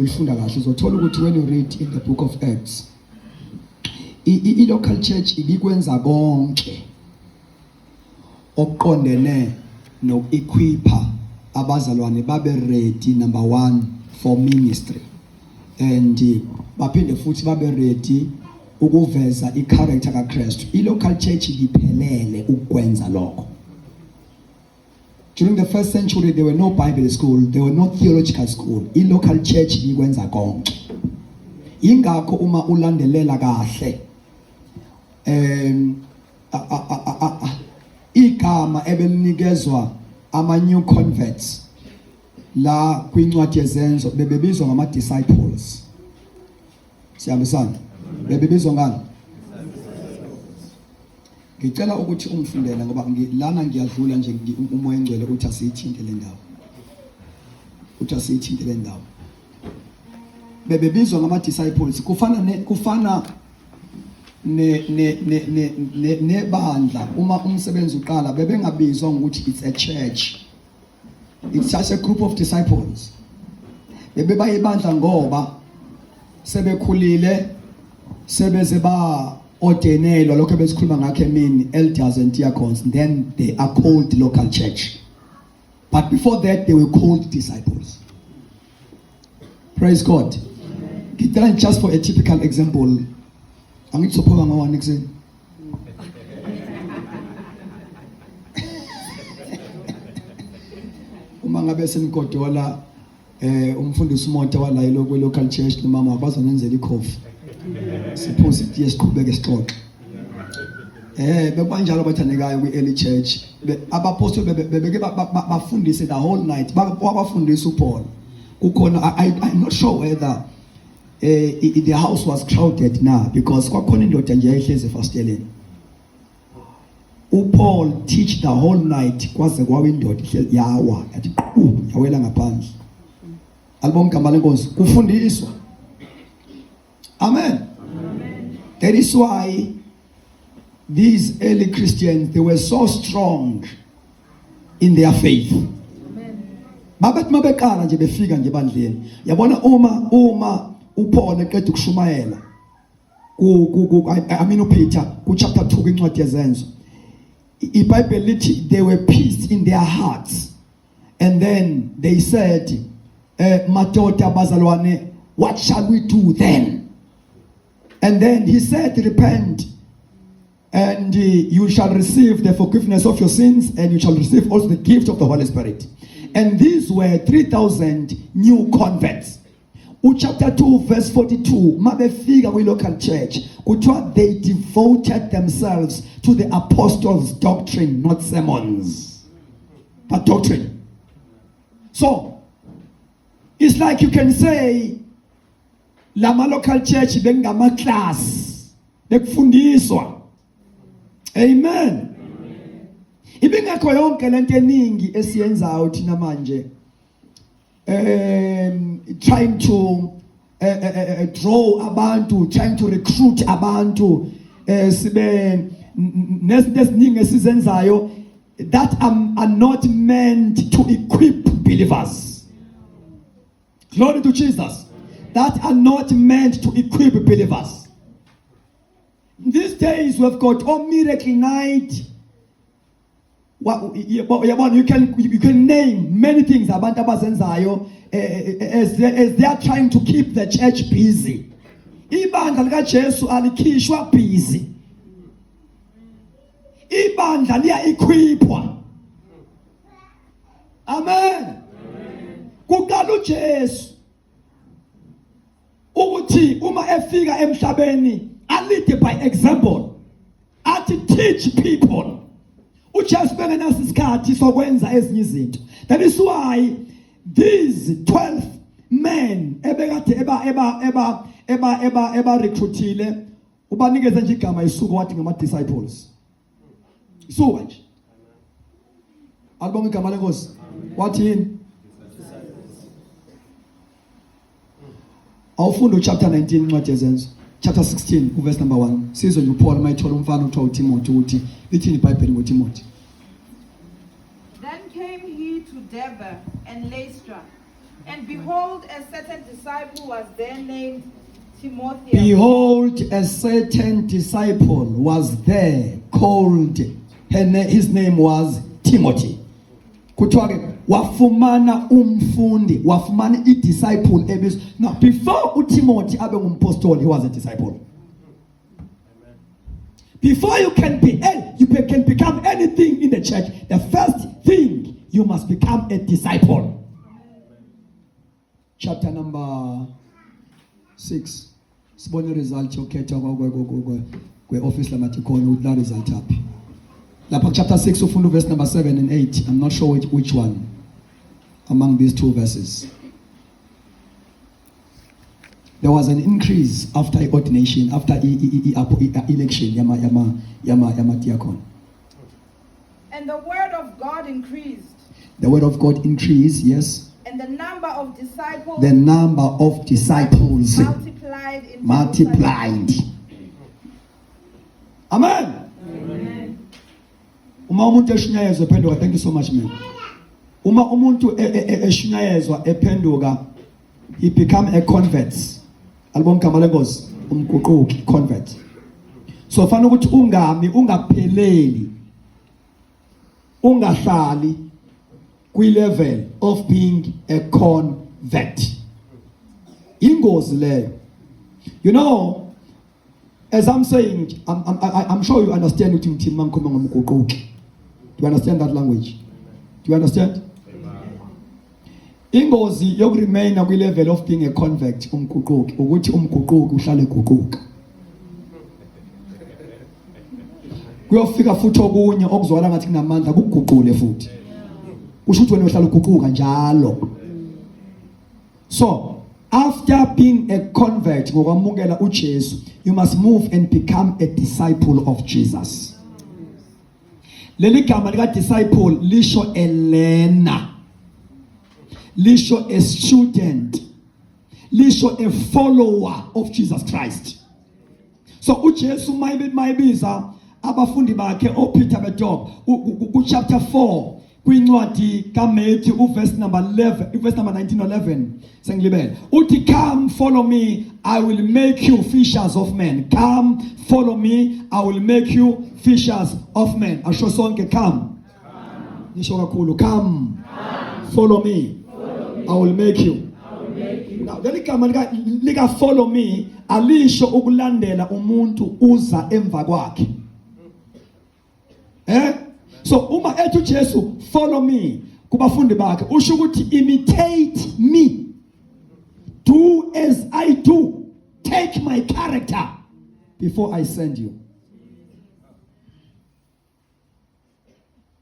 Uyifunda kahle uzothola ukuthi when you read in the book of Acts i-local church ibikwenza konke okuqondene no-equipa abazalwane babe ready number 1 for ministry and baphinde futhi babe ready ukuveza i-character kaKristu. I-local church iphelele ukwenza lokho. During the first century, there were no Bible school, there were no theological school. I-local church ikwenza konke. Ingakho uma ulandelela kahle igama ebelinikezwa ama-new converts la kwincwadi yezenzo bebebizwa ngama-disciples. Siyabusana? Bebebizwa ngani? Ngicela ukuthi ungifundele ngoba lana ngiyadlula nje umoya engcwele ukuthi asiyithinte le ndawo. Uthi asiyithinte le ndawo. Bebebizwa ngama-disciples kufana nebandla uma umsebenzi uqala bebengabizwa ngokuthi it's a church. It's just a group of disciples. Bebe ibandla ngoba sebekhulile sebeze ba ordainelwa lokho besikhuluma ngakho emini elders and diacons, then they are called local church. But before that they were called disciples. Praise God. Ngicela just for a typical example angitsophoka ngawani kuseni. Uma ngabe senikodola umfundisi uMonto wala yiloko local church nomama bazonenzela ikhofi. Suppose it yesiqhubeke sixoxe. Bebanjalo bathandekayo kwi-early church. Abapostoli bebeke bafundise the whole night. Babafundisa uPaul. Kukhona I'm not sure whether the house was crowded now because kwakhona indoda nje ehleze fasteleni. uPaul teach the whole night kwaze kwawe indoda yawa yathi yawela ngaphandle. Album gama lenkosi kufundiswa. Amen. That is why these early Christians, they were so strong in their faith. Babethi mabekala nje befika nje bandleni. Yabona uma uPaul eqeda ukushumayela I mean uPeter ku chapter 2 kwincwadi yezenzo. IBhayibheli lithi they were peace in their hearts. And then they said, madoda bazalwane, what shall we do then? And then he said, repent and you shall receive the forgiveness of your sins and you shall receive also the gift of the Holy Spirit. And these were 3,000 new converts. Chapter 2 verse 42, mabefika kwi local church, kuthiwa they devoted themselves to the apostles' doctrine, not sermons, but doctrine. So, it's like you can say, lama local church bengama class bekufundiswa. Amen. Ibingekho yonke lento eningi esiyenzayo thina manje trying to draw abantu, trying to recruit abantu sibe nezinto eziningi esizenzayo that are not meant to equip believers. Glory to Jesus. That are not meant to equip believers. These days we've got miracle night. You can name many things about abazenzayo as they are trying to keep the church busy. Ibandla lika Jesu alikhishwa busy. Ibandla liya equipwa. Amen. Kuqala uJesu ukuthi uma efika emhlabeni alide by example, athi teach people. Ujesu bengenaso isikhathi sokwenza ezinye izinto. That is why these 12 men ebekade eba recruitile ubanikeze nje igama isuku wathi ngama disciples. Isuka nje. Alibonga igama lenkosi. Wathi yini? Awufunda chapter 19 incwadi yezenzo. Chapter 16 verse number 1. Sizwe nje uPaul mayithola umfana uthiwa uTimothy ukuthi lithini iBhayibheli ngoTimothy. Then came he to Derbe and Lystra, And behold, a certain disciple was there named Timothy. Behold, a certain disciple was there called, his name was Timothy. Kuthiwa ke wafumana umfundi, wafumana i-disciple ebizwa. Now before uTimothy abe ngumpostoli, he was a disciple. Before you can become anything in the church, the first thing you must become a disciple. Chapter number 6. Sibone result yokhetha kwe-office lamathi khona la result aphi. Lapha chapter 6 ufunda verse number 7 and 8. I'm not sure which one among these two verses. There was an increase after ordination, after election, yama diakon. And the word of God increased. The word of God increased, yes. And the number of disciples. Multiplied. Amen. Uma umuntu eshunyayezwa ephenduka, thank you so much man. Uma umuntu eshunyayezwa ephenduka, he become a convert. Album Kamalengos, umguquki, convert. So fanele ukuthi ungapheleli, ungahlali kwi-level of being a convert. Ingozi leyo. You know, as I'm saying, I'm sure you understand what ngithini mangikhuluma ngomguquki. Do you understand that language? Do you understand? Ingozi yokuremaina kwi-level of being a convert umguquki ukuthi umguquki uhlale eguquka. Kuyofika futhi okunye okuzwala ngathi kunamandla kuguqule futhi. Usho ukuthi wena uhlala uguquka njalo. So, after being a convert ngokwamukela uJesu, you must move and become a disciple of Jesus. Leli gama lika disciple lisho a learner, lisho a student, lisho a follower of Jesus Christ. So uJesu mayibiza abafundi bakhe oPeter beDob ku chapter 4 kwincwadi kaMatthew uverse number 11, verse number 19-11. Sengilibele. Uthi, come follow me, I will make you fishers of men. Come follow me, I will make you fishers of men. Asho sonke come. Nisho kakhulu come. Follow me, I will make you. Now leli gama lika follow me alisho ukulandela umuntu uza emva kwakhe. So uma ethi Jesu follow me kubafundi bakhe usho ukuthi imitate me, do as I do, take my character before I send you.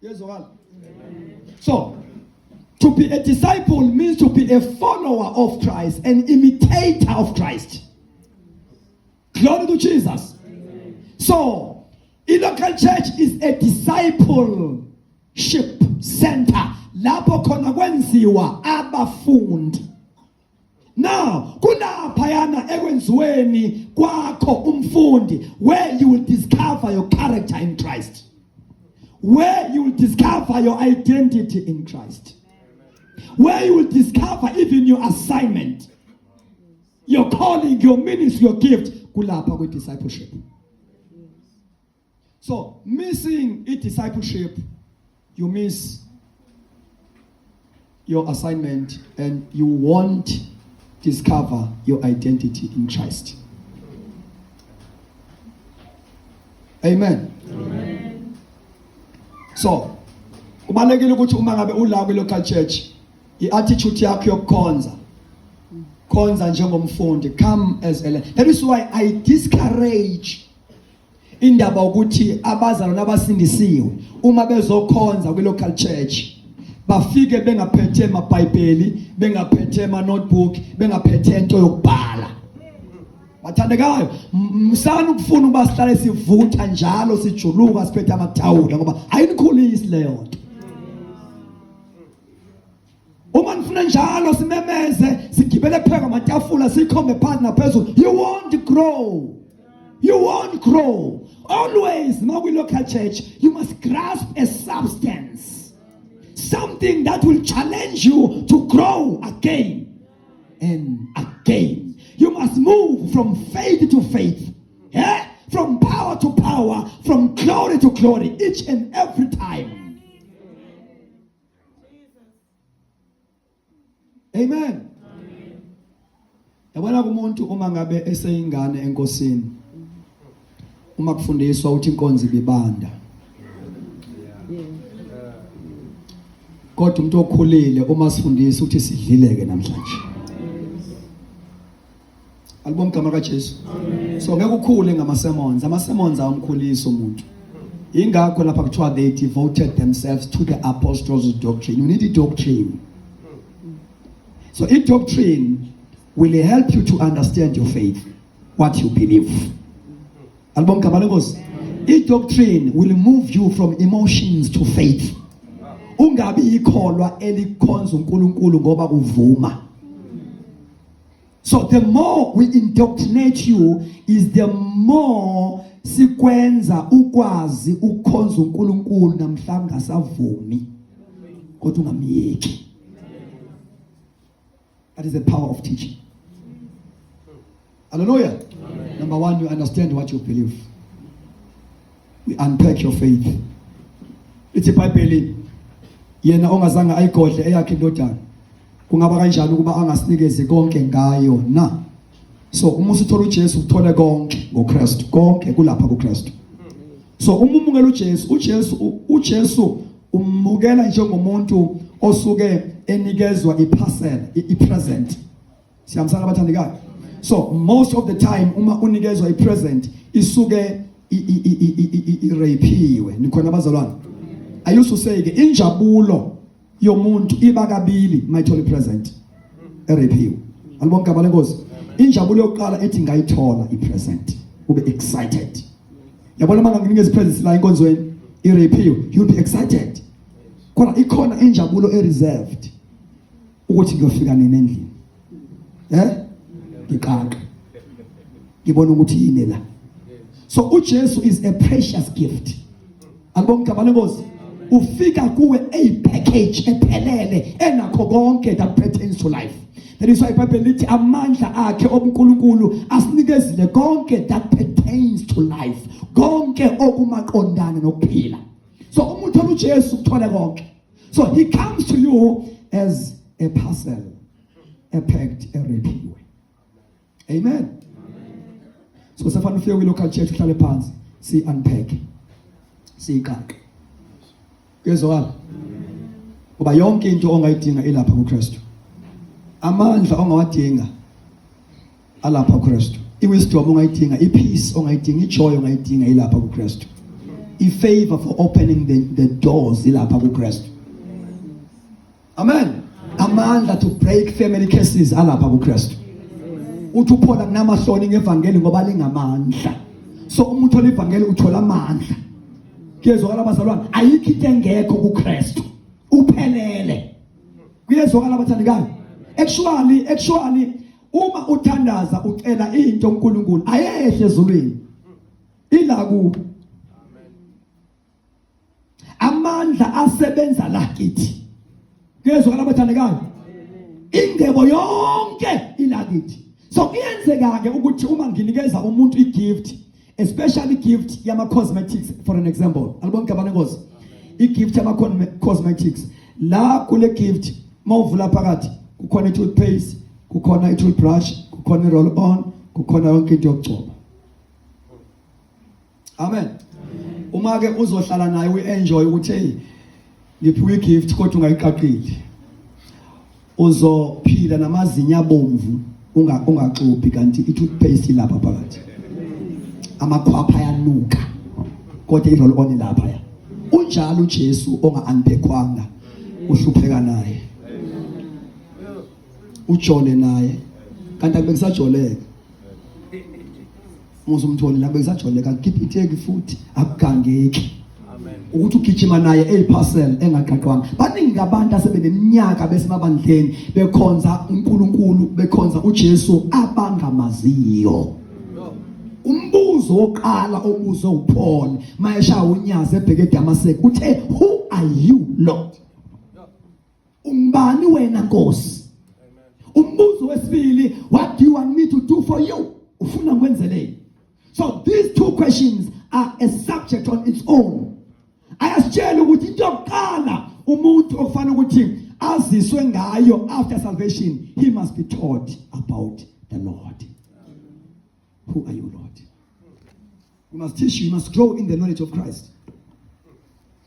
Yes, well. So to be a disciple means to be a follower of Christ, an imitator of Christ. Glory to Jesus. So a local church is a discipleship center. Lapho khona kwenziwa abafundi. Now, kunaphayana ekwenziweni kwakho umfundi, where you will discover your character in Christ. Where you will discover your identity in Christ. Where you will discover even your assignment, your calling, your ministry, your gift. Kulapha kwe discipleship. So, missing a discipleship, you miss your assignment and you won't discover your identity in Christ. Amen. Amen. So, kubalekile ukuthi uma ngabe ula kwi-local church, i-attitude yakho yokukhonza, khonza njengomfundi, come as a learner. That is why I discourage indaba ukuthi abazalwane abasindisiwe uma bezokhonza kwi-local church bafike bengaphethe amabhayibheli, bengaphethe ama-notebook, bengaphethe into yokubhala. Bathandekayo, msana ukufuna ukuba sihlale sivutha njalo sijuluka siphethe amathawula ngoba ayinikhulisi leyo nto. Uma nifuna njalo simemeze sigibele pheka amatafula sikhombe phansi naphezulu, you won't grow. You won't grow. Always, now we look at church, you must grasp a substance. something that will challenge you to grow again and again. You must move from faith to faith, from power to power, from glory to glory, each and every time. Amen. Yabona kumuntu uma ngabe eseyingane enkosini, uma kufundiswa ukuthi inkonzo ibibanda, kodwa umuntu okhulile uma sifundisa ukuthi sidlileke namhlanje. Alibona igama kaJesu. So ngeke ukhule ngama-sermons. Ama-sermons awamkhulisa umuntu. Ingakho lapha kuthiwa they devoted themselves to the apostles' doctrine. You need a doctrine. So a doctrine will help you to understand your faith, what you believe. Alibona igama lenkosi. A doctrine will move you from emotions to faith. Ungabi ikholwa elikhonza uNkulunkulu ngoba kuvuma. So the more we indoctrinate you is the more sikwenza ukwazi ukhonza uNkulunkulu namhlanje asavumi kodwa ungamyeki. That is the power of teaching. Hallelujah. Amen. Number one, you understand what you believe. We unpack your faith. It's a Bible. Yena ongazange ayigodle eyakhe indodana. Kungaba kanjani ukuba angasinikeze konke ngayo na? So uma usithola uJesu uthola konke ngoKristu, konke kulapha kuKristu. So uma umukela uJesu umukela njengomuntu osuke enikezwa iparcel, ipresent. Siyamsana abathandikazi. So most of the time uma unikezwa ipresent isuke irapiwe. Nikhona abazalwane. I used to say ke injabulo yomuntu iba kabili mayithola ipresent erapiwe. Alibona igama lenkosi. Injabulo yokuqala ethi ngayithola ipresent ube excited. Yabona manje nginikeza ipresent la inkonzweni irapiwe, you'll be excited. Kodwa ikhona injabulo reserved ukuthi ngiyofika nini endlini. Ngikaka. Ngibona ukuthi yini la. So uJesu is a precious gift. Alibona igama lenkosi. Ufika kuwe a package ephelele enakho konke that pertains to life. That is why iBhayibheli lithi amandla akhe obuNkulunkulu asinikezile konke that pertains to life. Konke okumaqondana nokuphila. So umuntu uJesu uthola konke. So he comes to you as a parcel, a packed, a ready way. Amen. So safana ufike kwi-local church uhlale phansi, si unpack, si kaka. Kezwala. Kuba yonke into ongayidinga ilapha kuKristu. Amandla ongawadinga alapha kuKristu. I-wisdom ongayidinga, i-peace ongayidinga, i-joy ongayidinga ilapha kuKristu. I-favor for opening the doors ilapha kuKristu. Amen. Amandla to break family cases alapha kuKristu. Uthi uphola kunamahloni ngevangeli ngoba lingamandla. So umuntu othola ivangeli uthola amandla. Kuyezwakala abazalwane, ayikho into engekho kuKristu. Uphelele. Kuyezwakala abathandikayo. Actually uma uthandaza ucela into uNkulunkulu ayehle ezulwini. Ila kubo. Amandla asebenza la kithi. Kuyezwakala abathandikayo. Indebo yonke ila kithi. So kuyenzeka ke ukuthi uma nginikeza umuntu igift, especially gift yama cosmetics for an example. Alibona igama lenkosi. Igift yama cosmetics. La kule gift mawuvula phakathi kukhona i-toothpaste, kukhona i-toothbrush, kukhona i-roll on, kukhona yonke into yokugcoba. Amen. Uma ke uzohlala naye uenjoy ukuthi hey ngiphiwe igift kodwa ungayiqaqile. Uzophila namazinya bomvu ungaxubhi kanti i-toothpaste lapha phakathi. Amakhwapha yanuka kodwa i-roll on lapha ya. Unjalo uJesu onga-unpackwanga uhlupheka naye. Ujole naye kanti akubekisajoleka. Muzumthole la bekisajoleka ngipitheke futhi akugangeki. Ukuthi ugijima naye eparcel engaqaqwanga. Baningi abantu asebeneminyaka besemabandleni bekhonza uNkulunkulu, bekhonza uJesu abangamaziyo. Umbuzo oqala obuzo uPaul mayesha unyaza ebheke eDamascus uthe, who are you Lord? ungubani wena Nkosi? Umbuzo wesibili, what do you want me to do for you? Ufuna ngwenzeleni? So these two questions are a subject on its own. Ayasitshela ukuthi into yokuqala umuntu okufanele ukuthi aziswe ngayo after salvation, he must be taught about the Lord. Who are you, Lord? We must teach you, you must grow in the knowledge of Christ.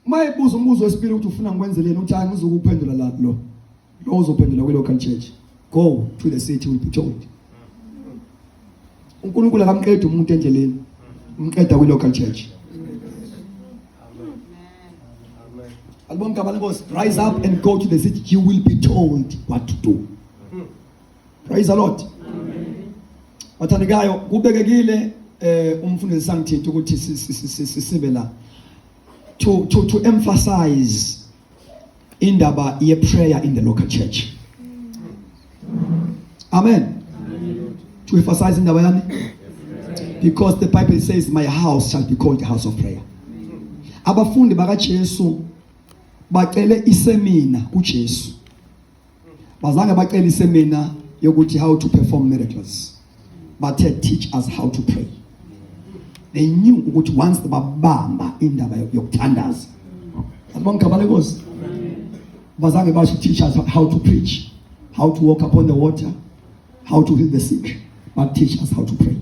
Mayibuza umbuzo wesibili ukuthi ufuna ngikwenzeleni, uthi hayi ngizokuphendula la lo uzophendula kwi local church. Go to the city, will be told. uNkulunkulu akamqedi umuntu endleleni, umqeda kwi local church. Rise up and go to the city. You will be told what to do. Praise the Lord. Wathandekayo kubekekile umfundisi sangithinta ukuthi sibe la to emphasize indaba ye prayer in the local church. Amen. To emphasize indaba yani, because the Bible says my house shall be called a house of prayer. Abafundi bakaJesu bacele isemina kuJesu. Bazange bacele isemina yokuthi how to perform miracles, but teach us how to pray. They knew ukuthi once babamba indaba yokuthandaza. Abonke abalekhosi. Bazange basho teach us how to preach, how to walk upon the water, how to heal the sick, but teach us how to pray.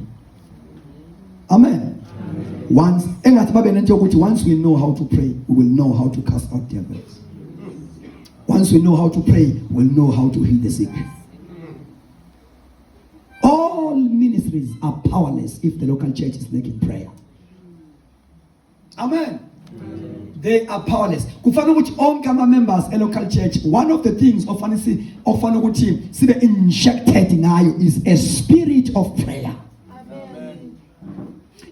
Amen. Once we know how to pray, we will know how to cast out devils. Once we know how to pray, we'll know how to heal the sick. All ministries are powerless if the local church is making prayer. Amen. They are powerless. Kufanele ukuthi onke ama members e local church, one of the things ofanele ukuthi sibe injected ngayo is a spirit of prayer.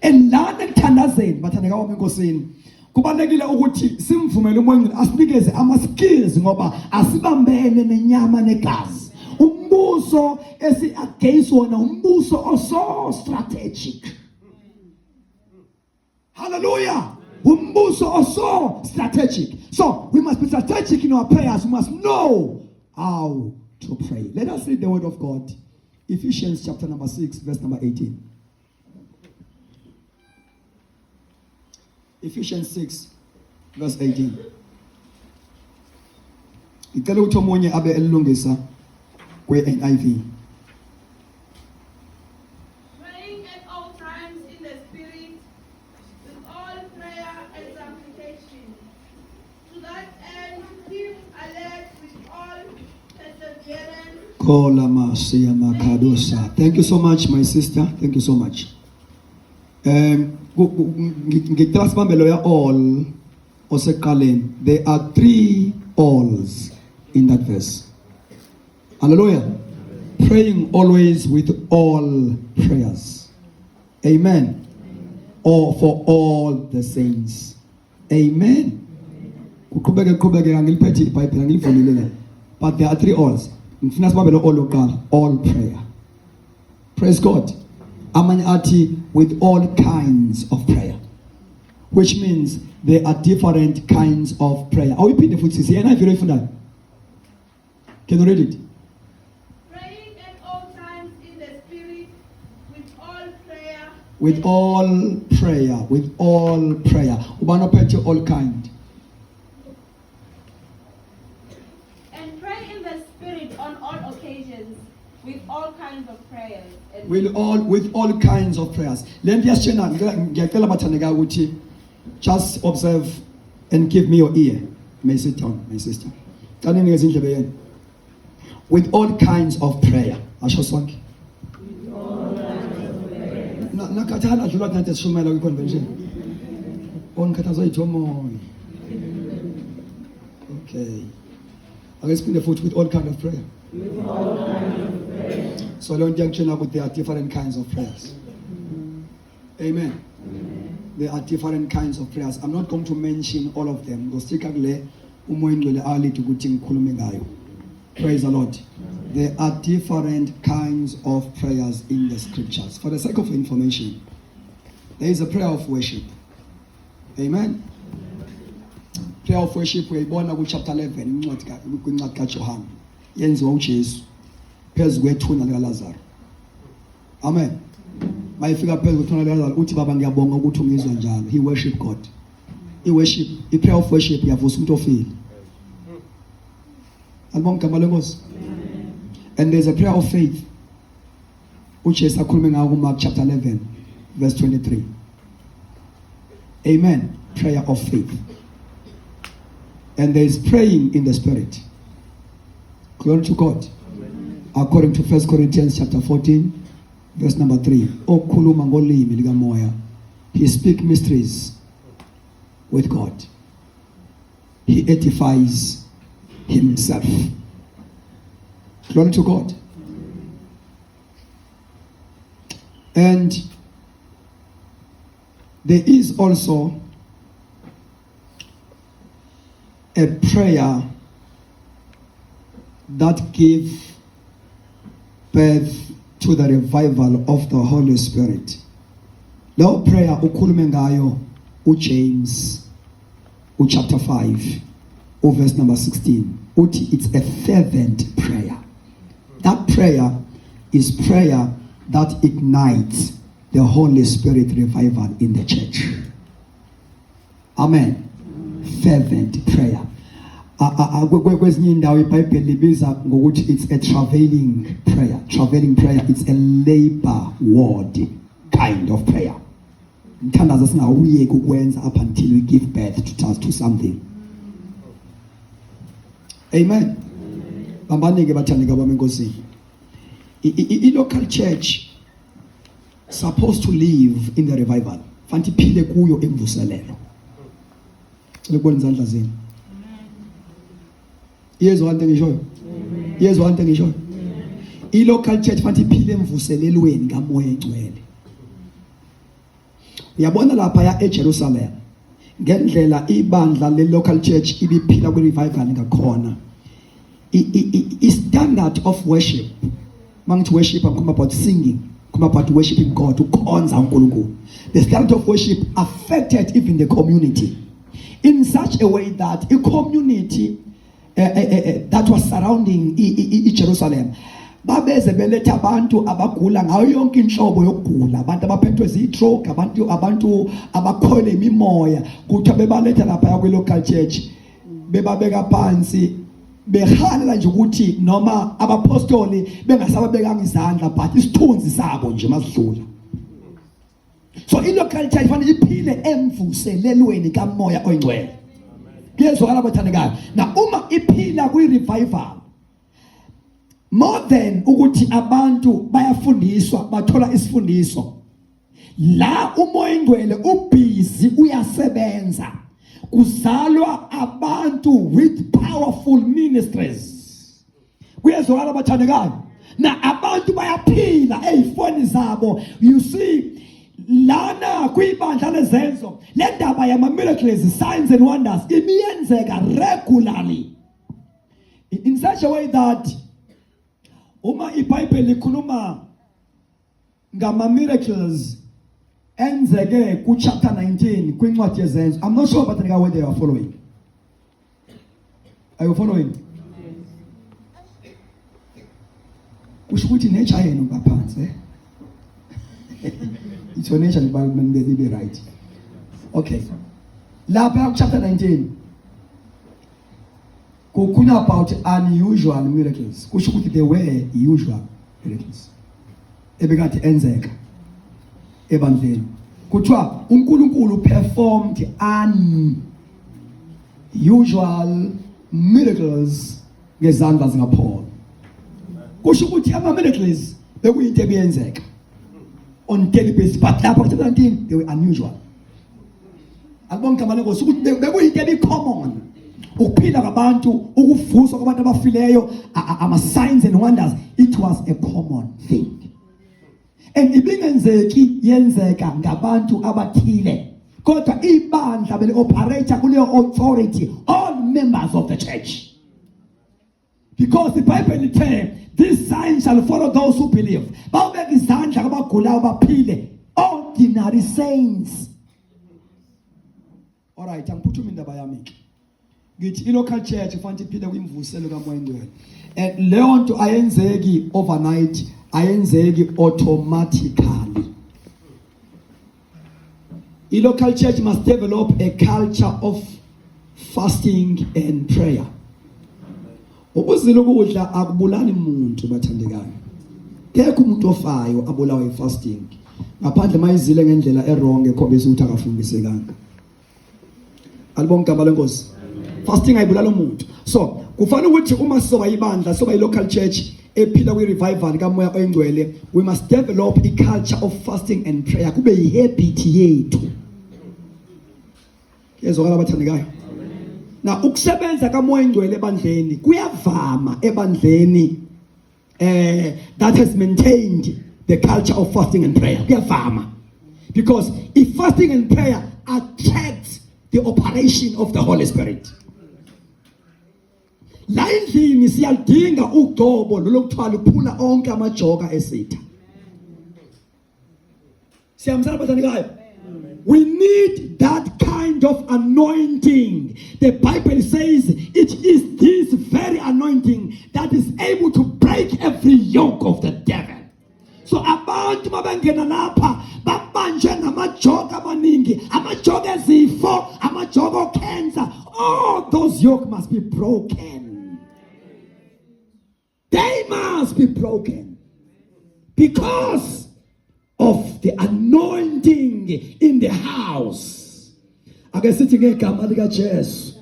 And lana ekuthandazeni bathandeka wami enkosini kubalekile ukuthi simvumele uMngcwele asinikeze ama skills ngoba asibambene nenyama negazi. Umbuso esi against wona umbuso oso strategic. Hallelujah. Umbuso oso strategic. So we must be strategic in our prayers. We must know how to pray. Let us read the word of God. Ephesians chapter number 6 verse number 18. Ephesians 6 verse 18. Ngicela ukuthi omunye abe elungisa kwe-NIV. Praying at all times in the Spirit, with all prayer and supplication. To that end, keep alert with all perseverance. Thank you so much, my sister. Thank you so much. All there are 3 alls in that verse. Hallelujah. Praying always with all prayers. Amen. Or for all the saints. Amen. But there are 3 alls. All prayer. Praise God. Amanyati with all kinds of prayer, which means there are different kinds of prayer. Are we repeat the footsteps? And if you read that, can you read it? Praying at all times in the Spirit, with all prayer. With all prayer, with all prayer. All kind. And pray in the Spirit on all occasions, with all kinds of prayers. With all kinds of prayers. Just observe and give me your ear. May sit down, my sister. With all kinds of prayer. Okay. I will spin the foot with all kinds of prayer. So don't junction up with there are different kinds of prayers. Amen. There are different kinds of prayers. I'm not going to mention all of them. Praise the Lord. There are different kinds of prayers in the scriptures. For the sake of information, there is a prayer of worship. Amen. prayer of worship uyayibona ku chapter 11 kwincwadi kaJohane yenziwa uJesu phezu kwethuna likaLazaro. Amen. Mayifika phezu kwethuna likaLazaro uthi baba ngiyabonga ukuthi ungizwa njalo. He worship God. I prayer of worship yavusa umuntu ofile. Alibonga igama lenkosi. And there's a prayer of faith. uJesu akhulume ngayo kuMark chapter 11 verse 23. Amen. Prayer of faith. And there is praying in the spirit. Glory to God. Amen. According to 1 Corinthians chapter 14 verse number 3. Okhuluma ngolimi likamoya. He speak mysteries with God. He edifies himself. Glory to God. And there is also a prayer that gives birth to the revival of the Holy Spirit. Leyo prayer ukhulume ngayo uJames chapter 5 verse number 16. Uthi it's a fervent prayer. That prayer is prayer that ignites the Holy Spirit revival in the church. Amen. Fervent prayer. Kwezinye indawo iBhayibheli libiza ngokuthi it's a travailing prayer. Travailing prayer, it's a labor ward kind of prayer. Mthandaza singawuyeki ukwenza up until we give birth to something. Amen. Bambanike bathandika bami enkosini. I-local church supposed to live in the revival. Fanti phile kuyo emvuselelo. Lekubona izandla zenu. Yezwa into ngishoyo. Yezwa into ngishoyo. I-local church fanti phile emvuselelweni kaMoya eNgcwele. Uyabona lapha ya eJerusalem ngendlela ibandla le-local church ibiphila kwi-revival ngakhona. I-standard of worship, mangithi worship I'm about singing, I'm about worshiping God, ukhonza uNkulunkulu. The standard of worship affected even the community in such a way that a community that was surrounding Jerusalem babeze beletha abantu abagula ngayo yonke inhlobo yokugula, abantu abaphethwe zii-stroke, abantu abakhole imimoya, kuthi bebaletha lapha kwi-local church bebabeka phansi behalela nje ukuthi noma abapostoli bengasababekanga izandla but isithunzi sabo nje masidlula. So i-local church fanele iphile emvuselelweni kaMoya oNgcwele. Kuyezwakala bathandekayo. Na uma iphila kwi-revival more than ukuthi abantu bayafundiswa bathola isifundiso, la uMoya oNgcwele ubhizi uyasebenza, kuzalwa abantu with powerful ministries. Kuyezwakala bathandekayo. Na abantu bayaphila ezifoni zabo. You see lana kwibandla lezenzo le ndaba yama miracles, signs and wonders ibiyenzeka regularly in such a way that uma iBhayibheli likhuluma ngama miracles enzeke ku chapter 19 kwincwadi yezenzo. I'm not sure but whether you are following. Are you following? Kusho ukuthi nature yenu ngaphansi it's your nature development they be right. Okay. Lapha chapter 19 kukhulunywa about unusual miracles. Kusho ukuthi there were usual miracles ebekade enzeka ebandleni. Kuthiwa uNkulunkulu performed unusual miracles ngezandla zikaPaul. Kusho ukuthi ama miracles bekuyinto ebiyenzeka on daily basis, but lapha chapter 19 they were unusual. Akubonga igama lenkosi ukuthi bekuyinto ebi-common ukuphila kwabantu, ukuvuswa kwabantu abafileyo, ama signs and wonders. It was a common thing. And ibingenzeki yenzeka ngabantu abathile, kodwa ibandla bele operate kuleyo authority, all members of the church. Because the Bible tells these signs shall follow those who believe. Bawubeka izandla abagulayo baphile, ordinary saints. All right, angiphuthuma indaba yami. ngithi i-local church kufanele iphile kwimvuselo kamoya ngcwele. And leyo nto ayenzeki overnight, ayenzeki automatically. I-local church must develop a culture of fasting and prayer. Ukuzila ukudla akubulali umuntu bathandekayo. Kekho umuntu ofayo abulawa yi-fasting. Ngaphandle mayizile ngendlela errong ekhombisa ukuthi akafundisekanga. Alibonke abalenkosi. Fasting ayibulala umuntu. So, kufanele ukuthi uma soba ibandla, soba i-local church ephila kwi-revival kamoya oyingcwele, we must develop a culture of fasting and prayer. Kube yi-habit yethu. Yezwakala abathandekayo. Na ukusebenza kamoya oyingcwele ebandleni kuyavama ebandleni that has maintained the culture of fasting and prayer. Kuyavama. Because if fasting and prayer attracts the operation of the Holy Spirit. La endlini siyadinga ugobo lokuthiwa luphula onke amajoka esitha. Siyamsana bathandekayo. We need that kind of anointing. The Bible says it is this very anointing that is able to break every yoke of the devil. So abantu mabangena lapha babanje namajoka amaningi, amajoka ezifo, amajoka cancer, all those yoke must be broken. They must be broken because of the anointing in the house. Ake sithi ngegama lika Jesu.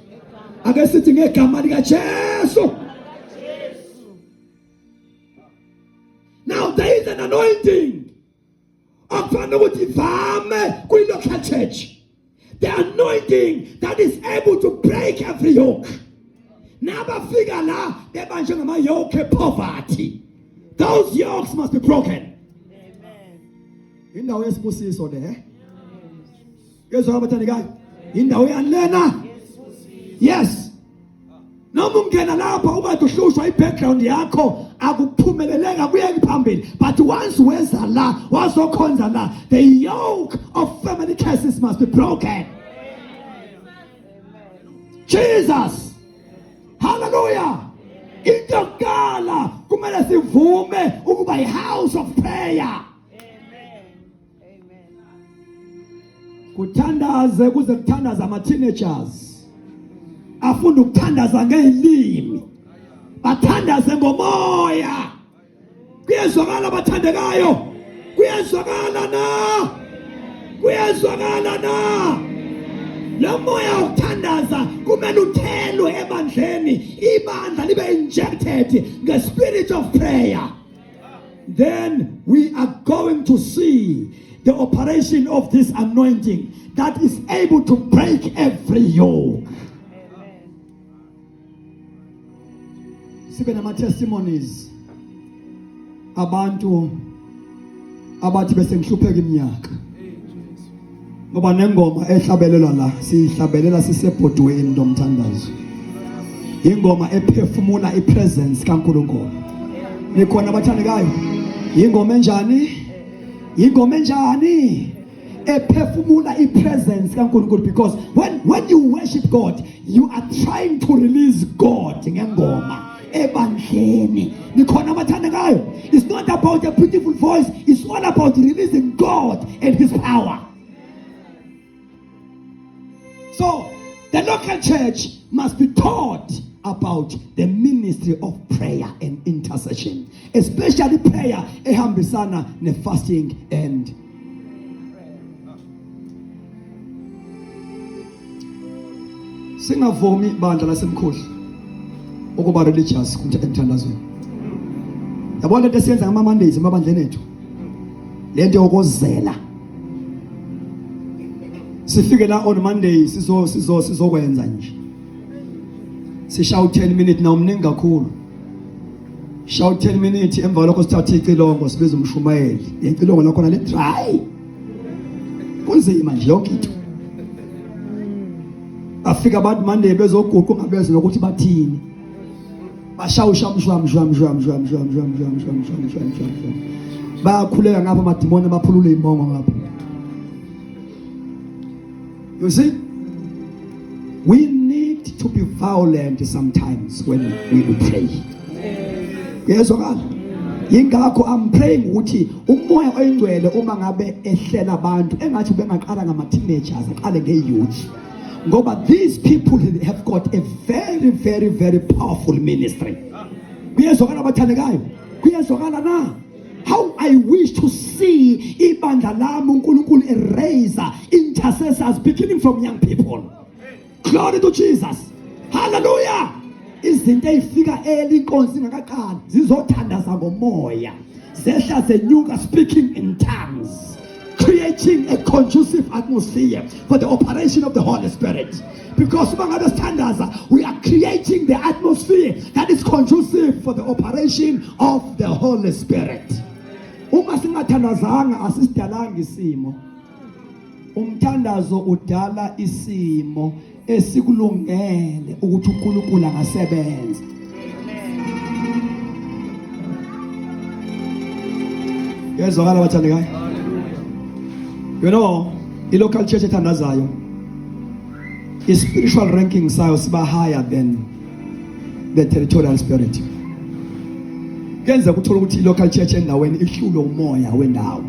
Ake sithi ngegama lika Jesu. Now there is an anointing okufanele ukuthi ivame kwi-local church. The anointing that is able to break every yoke. Nabafika la bebanje ngama yoke poverty. Those yokes must be broken. Indawo yesibusiso le. Yezwa abathandekayo. Indawo yanlena. Yes. Noma ungena lapha ubade uhlushwa i-background yakho akuphumeleleka kuyeki phambili, but once weza la wazokhonza la, the yoke of family curses must be broken. Jesus. Hallelujah. Into yokuqala kumele sivume ukuba i-house of prayer. Kuthandaze kuze kuthandaza ama-teenagers. Afunda ukuthandaza ngelimi. Bathandaze ngomoya. Kuyezwakala abathandekayo. Kuyezwakala na. Kuyezwakala na. Lo moya ukuthandaza kumele uthelwe ebandleni. Ibandla libe injected nge-spirit of prayer. Then we are going to see the operation of this anointing that is able to break every yoke. Sibe nama testimonies abantu abathi bese ngihlupheka iminyaka. Ngoba nengoma ehlabelelwa la sihlabelela sisebhodweni lomthandazo. Ingoma ephefumula ipresence kaNkulunkulu. Nikhona abathandekayo? Ingoma enjani? Ingoma enjani? Ephefumula ipresence kaNkulunkulu, because when you worship God, you are trying to release God ngengoma. Ebandleni. Nikhona abathandekayo? It's not about a beautiful voice, it's all about releasing God and his power. So, the local church must be taught about the ministry of prayer and intercession, especially prayer ehambisana ne fasting and singavumi bandla lasemkhosi ukuba religious kumthandazweni. Yabona into esiyenza ngama Mondays emabandleni ethu, lento yokozela. Sifike la on Monday sizokwenza nje. Sishawu 10 minutes na umningi kakhulu. Shawu 10 minutes emva lokho sithatha icilongo sibiza umshumayeli. Icilongo lakho na le dry. Kunzima nje yonke into. Afika abantu Monday bezoguqa ungabezi nokuthi bathini. Bashawusha mshwa. Bayakhuleka ngapha amadimoni baphulule imongo ngapha. You see, we need to to be violent sometimes when we pray. Yezwakala? Yingakho I'm praying ukuthi umoya oyingcwele uma ngabe ehlela abantu engathi bengaqala ngama teenagers aqale nge-youth. Ngoba these people have got a very, very, very powerful ministry. Kuyezwakala bathandekayo? Kuyezwakala na? How I wish to see ibandla lami uNkulunkulu raise intercessors beginning from young people. Glory to Jesus. Hallelujah. Izinto ezifika inkonzo ingakaqali zizothandaza ngomoya. Zehla zenyuka speaking in tongues, creating a conducive atmosphere for the operation of the Holy Spirit. Because we are creating the atmosphere that is conducive for the operation of the Holy Spirit. Uma singathandazanga asidalanga isimo. Umthandazo udala isimo esikulungele ukuthi uNkulunkulu angasebenza. Yezwakala bathandekayo? You know, i-local church ethandazayo, i-spiritual ranking sayo siba higher than the territorial spirit. Kenza kuthola ukuthi i-local church endaweni ihlulwe umoya wendawo,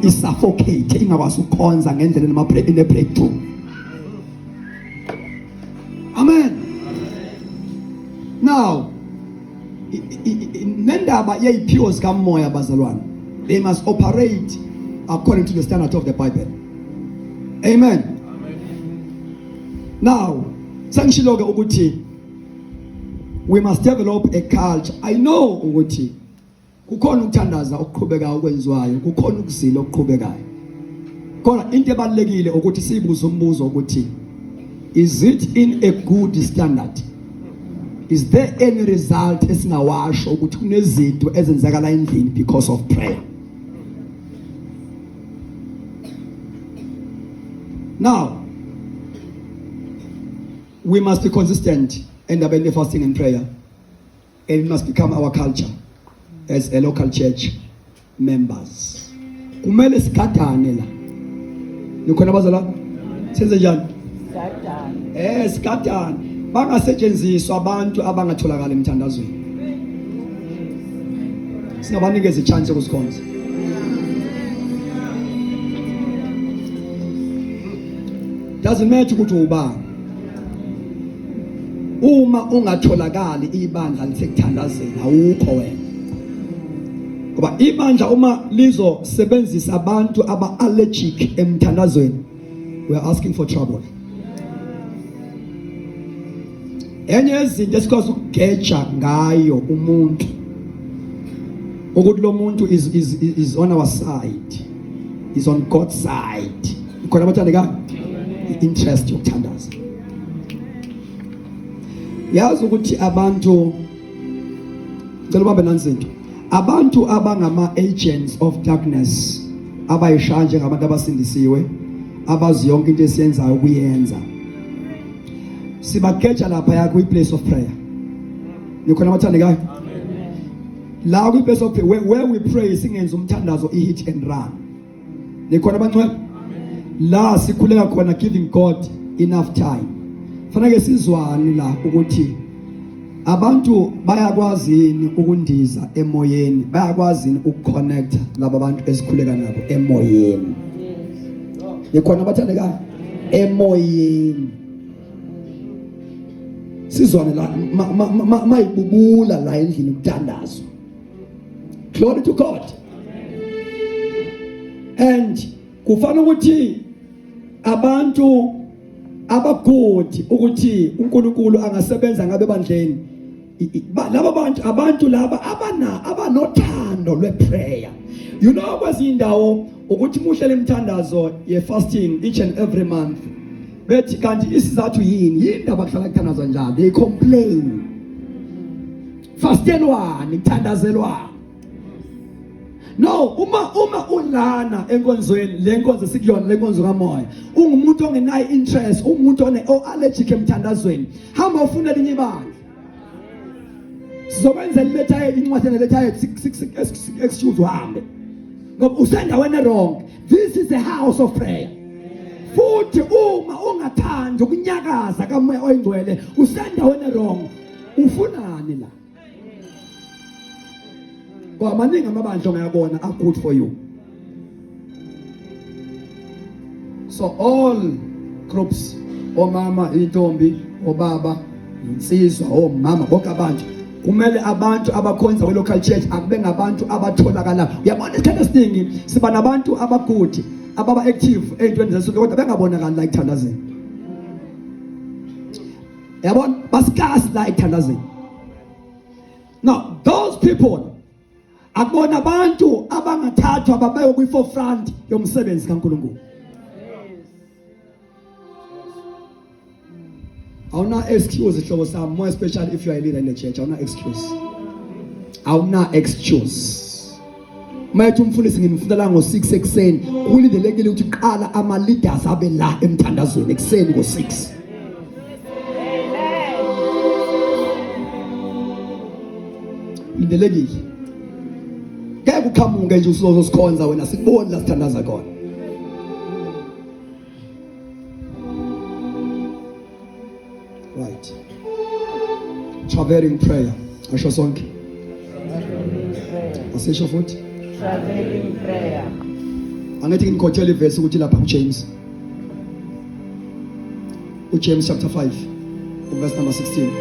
isuffocate, ingakwazi ukukhonza ngendlela ine-breakthrough. Amen. Now, nendaba yeyiphiwo zikamoya bazalwane, they must operate according to the standard of the Bible. Amen. Now, sangishiloke ukuthi we must develop a culture. I know ukuthi kukhona ukuthandaza okuqhubekayo okwenziwayo, kukhona ukuzila okuqhubekayo. Kodwa into ebalekile ukuthi sibuze umbuzo ukuthi, is it in a good standard? Is there any result esingawasho ukuthi kunezinto ezenzakala endlini because of prayer? Now, we must be consistent in the fasting and prayer, and it must become our culture as a local church members. Kumele sigadane la. Nikhona bazala? Senze njani? Sigadane. Sigadane. Bangasetshenziswa abantu abangatholakala emthandazweni. Singabanikeza ichance yokusikhonza. Doesn't matter ukuthi ubani. Uma ungatholakali ibandla lisekuthandazela awukho wena. Ngoba ibandla uma lizosebenzisa abantu aba-allergic emthandazweni, we are asking for trouble. Enye yezinto esikwazi ukugeja ngayo umuntu ukuthi lo muntu is on our side, is on God's side. Ikhona abathandekayo? Interest yokuthandaza. Yazi ukuthi abantu ngicela ubambe nanzinto. Abantu abangama agents of darkness abayisha nje ngabantu abasindisiwe abazi yonke into esiyenzayo ukuyenza. Sibageja lapha yakho i-place of prayer. Nikhona abathandekayo? La kwi-place of prayer where we pray singenza umthandazo i-hit and run. Nikhona abangcwele? La sikhuleka khona giving God enough time. Fanele sizwane la ukuthi abantu bayakwazini ukundiza emoyeni, bayakwazini ukuconnect laba bantu esikhuleka nabo emoyeni. Nikhona abathandekayo? Emoyeni. Sizwane la mayibubula la endlini ukuthandazo. Glory to God. And kufanele ukuthi abantu abagodi ukuthi uNkulunkulu angasebenza ngabe bandleni, laba abantu laba abanothando lweprayer. You know kwezindawo ukuthi muhlele imthandazo ye fasting each and every month, bethi kanti isizathu yini indaba kuhlala kuthandaza njalo, they complain. Fastelwani kuthandazelwa. No, uma ulana enkonzweni, le nkonzo sikuyona le nkonzo kamoya, ungumuntu ongenayo interest, umuntu allergic emthandazweni, hamba ufuna elinye ibandla. Sizokwenza letha incwadi letha excuse uhambe. Ngoba usendaweni wrong. This is a house of prayer. futhi uma ungathandi ukunyakaza kamoya oyingcwele usendaweni wrong. Ufunani la? Kwa maningi amabandla ongayabona are good for you. So all groups, omama, intombi, obaba, insizwa, omama, bonke abantu kumele abantu abakhonza kwe local church akube ngabantu abatholakala. Uyabona isikhathi esiningi siba nabantu abagood ababa active ezintweni zesonto kodwa bengabonakali la ekuthandazeni. Yabona basikasi la ekuthandazeni. Now those people akubona abantu abangathathwa babekwe kwi forefront yomsebenzi kaNkulunkulu. Awuna excuse hlobo sami, more especially if you are a leader in the church. Awuna excuse. Mayethu umfundisi ngimfundela ngo6 ekseni. Kulindelekile ukuthi qala ama leaders abe la emthandazweni ekseni ngo6. Lindelekile. Ngeke uqhamuke nje usozosikhonza wena sikuboni la sithandaza khona. Right. Traveling prayer. Asho sonke. Asisho futhi. Traveling prayer. Angithi ngikhothela iverse ukuthi lapha kuJames. uJames chapter 5 verse number 16.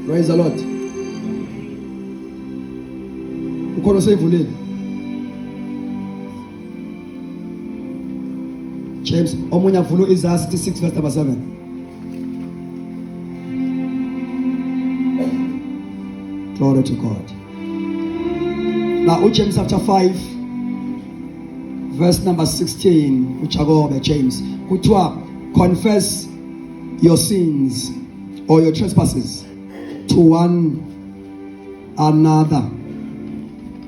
Praise the Lord. Ukhona sevulile. James omunye avula Isaiah 66 verse number 7. Glory to God. Now James chapter 5 verse number 16 uchagobe James kuthiwa confess your sins or your trespasses to one another.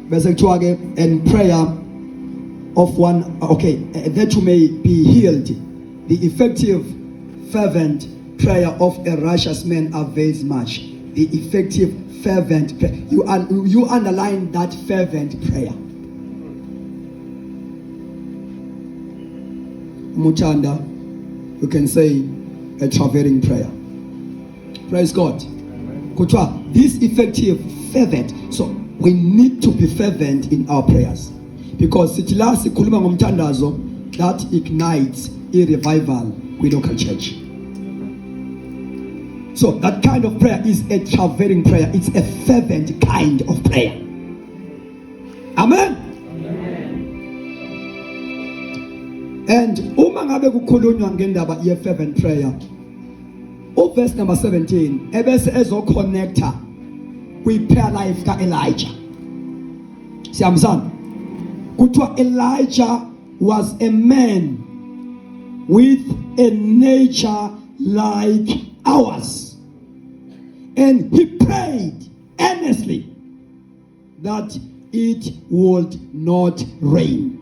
Bese kuthiwa ke and prayer of one, that you may be healed. The effective fervent prayer of a righteous man avails much. The effective fervent prayer. You underline that fervent prayer. Muchanda, you can say a traveling prayer. Praise God. Kutwa, this effective fervent. So we need to be fervent in our prayers. Because sitila sikhuluma ngomthandazo that ignites a revival with local church. So that kind of prayer is a traveling prayer. It's a fervent kind of prayer. Amen. And uma ngabe kukhulunywa ngendaba ye fervent prayer, verse number 17 ebese ezoconnecta kwi prayer life ka Elijah. Siyamzana. Kuthiwa Elijah was a man with a nature like ours, and he prayed earnestly that it would not rain.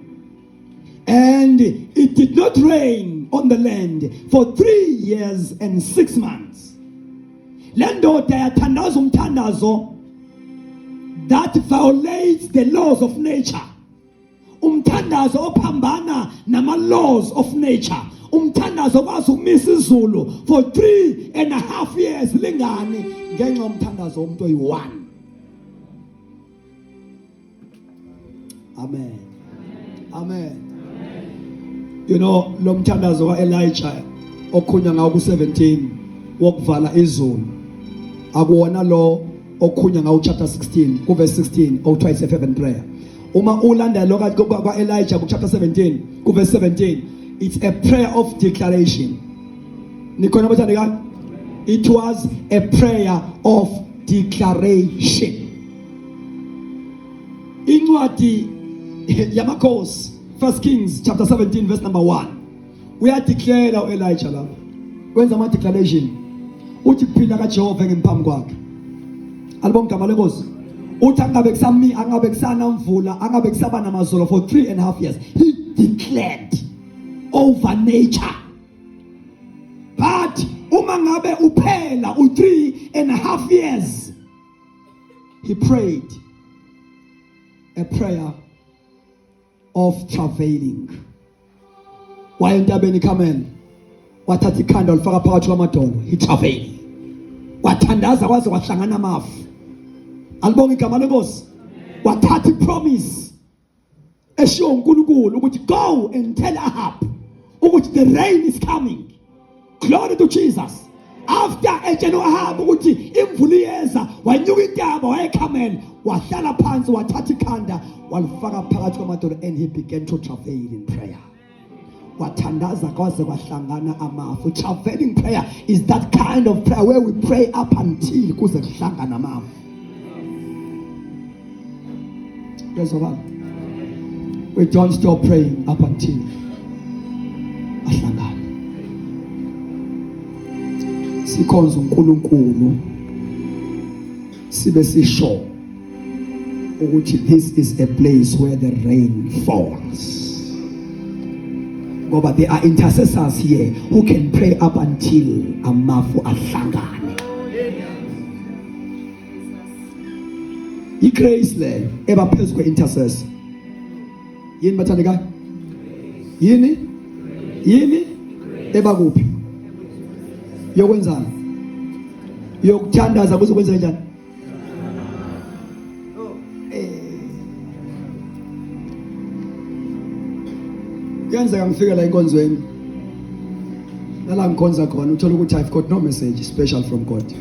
And it did not rain on the land for 3 years and 6 months. Lendoda yathandaza umthandazo that violates the laws of nature. Umthandazo ophambana nama laws of nature. Umthandazo okwazi ukumisa izulu for 3.5 years lingani ngenxa umthandazo womuntu oyi-1. Amen. Amen. You know, lo mthandazo ka Elijah okhunya ngawo ku17 wokuvala izulu akuwona lo okhunya ngawo chapter 16 ku verse 16 okuthiwa is a fervent prayer. Uma ulanda lo ka Elijah ku chapter 17 ku verse 17, it's a prayer of declaration. Nikhona bathandeka? It was a prayer of declaration. Incwadi yamakhosi 1 Kings chapter 17 verse number 1. We are declared Elijah la. Kwenza ama declaration. Uthi kuphila kaJehova ngemphambi kwakhe. Alibonga igama lenkosi. Uthi angabe kusami angabe kusana mvula angabe kusaba namazolo for 3.5 years. He declared over nature. But uma ngabe uphela u3.5 years, he prayed a prayer of travailing. waya entabeni iCarmel, wathatha ikhanda walifaka phakathi kwamadolo, he traveled, wathandaza kwaze kwahlangana amafu. Alibonga igama lenkosi. Wathatha ipromise eshiwo uNkulunkulu ukuthi go and tell Ahab ukuthi the rain is coming. Glory to Jesus. After etshelo Ahab ukuthi imvula iyeza, wanyuka intaba waya eCarmel, wahlala phansi, wathatha ikhanda walifaka phakathi kwamadolo, and he began to travel in prayer. Wathandaza kwaze kwahlangana amafu. Traveling prayer is that kind of prayer where we pray up until kuze kuhlangana amafu. We don't stop praying up until ahlangana. Sikhonza uNkulunkulu sibe sisho ukuthi this is a place where the rain falls. But there are intercessors here who can pray up until amafu ahlangane. Igrace le eba phezu kwe intercessor. Yini bathandeka? Yini eba kuphi? Yokwenzana. Yokuthandaza kuze kwenze njani? Kuyenzeka ngifike la enkonzweni. Nala ngikhonza khona uthola ukuthi I've got no message special from God.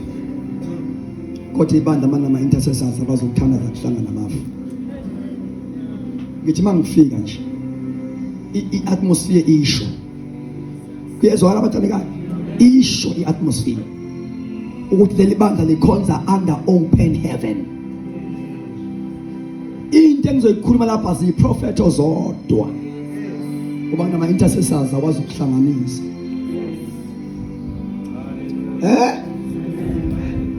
Kodwa ibandla manama intercessors abazokuthandaza kuhlangana namafu. Ngithi mangifika nje i-atmosphere isho. Kuyezwakala abathandekayo? Isho i-atmosphere ukuthi leli bandla likhonza under open heaven. Into engizoyikhuluma lapha ziyi-prophet ozodwa. Kuba nama intercessors awazi ukuhlanganisa.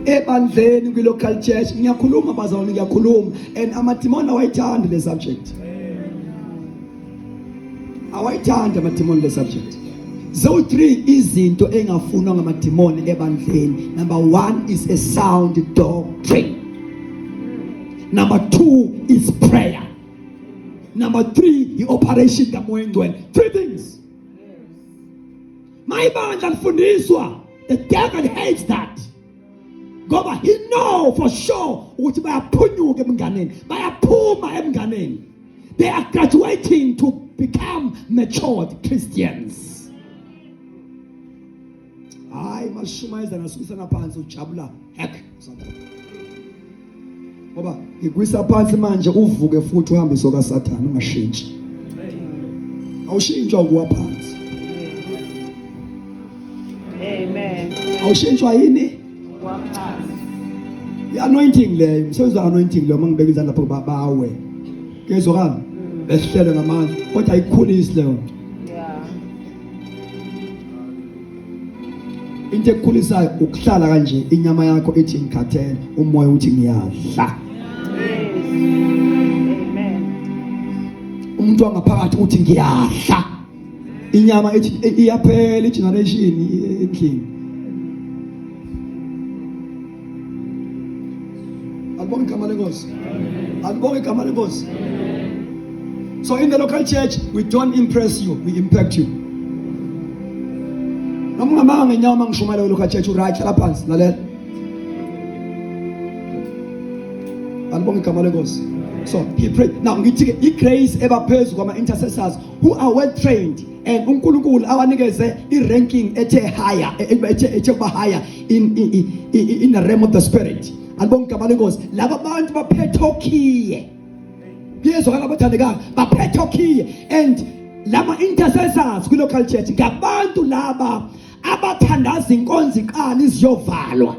Ebandleni kwi local church ngiyakhuluma bazalwane, ngiyakhuluma, and amadimoni awayithanda le subject. Awayithanda amadimoni le subject. So 3 izinto engafunwa ngamadimoni ebandleni. Number 1 is a sound doctrine. Number 2 is prayer. Number 3, the operation kamoyengcwele. 3 things. My bandla lifundiswa, the devil hates that. Ngoba he know for sure ukuthi bayaphunyuka emnganeni, bayaphuma emnganeni. They are graduating to become matured Christians. Hayi mashumayeza nasukusana phansi ujabula heck. Ngoba ngikuisa phansi manje uvuke futhi uhambe soka Sathane ungashintshi. Awushintshwa kuwa phansi. Amen. Awushintshwa yini? I-anointing leyo, msebenzi anointing leyo mangibeka izandla lapho bawe. Kezwakala? Besihlele ngamandla, kodwa ayikhulisi leyo. Yeah. Into ekukhulisayo ukuhlala kanje, inyama yakho ethi ngikhathele, umoya uthi ngiyadla. Amen. Umuntu wangaphakathi uthi ngiyadla. Inyama ethi iyaphela igeneration endlini. Alibonga igama lenkosi. Alibonga igama lenkosi. So in the local church, we don't impress you, we impact you. Noma ngenyama mangishumayela local church uright la phansi lalela. Alibonga igama lenkosi. So he prayed. Now ngithi igrace ebaphezu kwama intercessors who are well trained, and uNkulunkulu awanikeze iranking ethe higher, ethe kuba higher in the realm of the spirit. Alibonga igama lenkosi. Laba bantu baphethokiye. Yezwakala abathandekayo baphethokiye, and lama intercessors kwi local church ngabantu laba abathandaza inkonzo iqala iziyovalwa.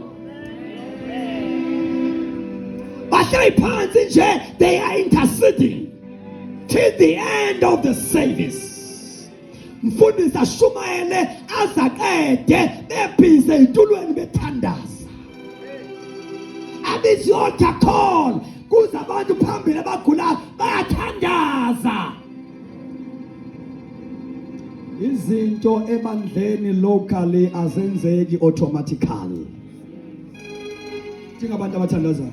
Bahlala phansi nje, they are interceding till the end of the service. Mfundisi ashumayele azaqede bebhize itulweni bethandaza. Abizi altar call kuze abantu phambili abagulayo bayathandaza. Izinto ebandleni locally azenzeki automatically. Tingabantu abathandazayo.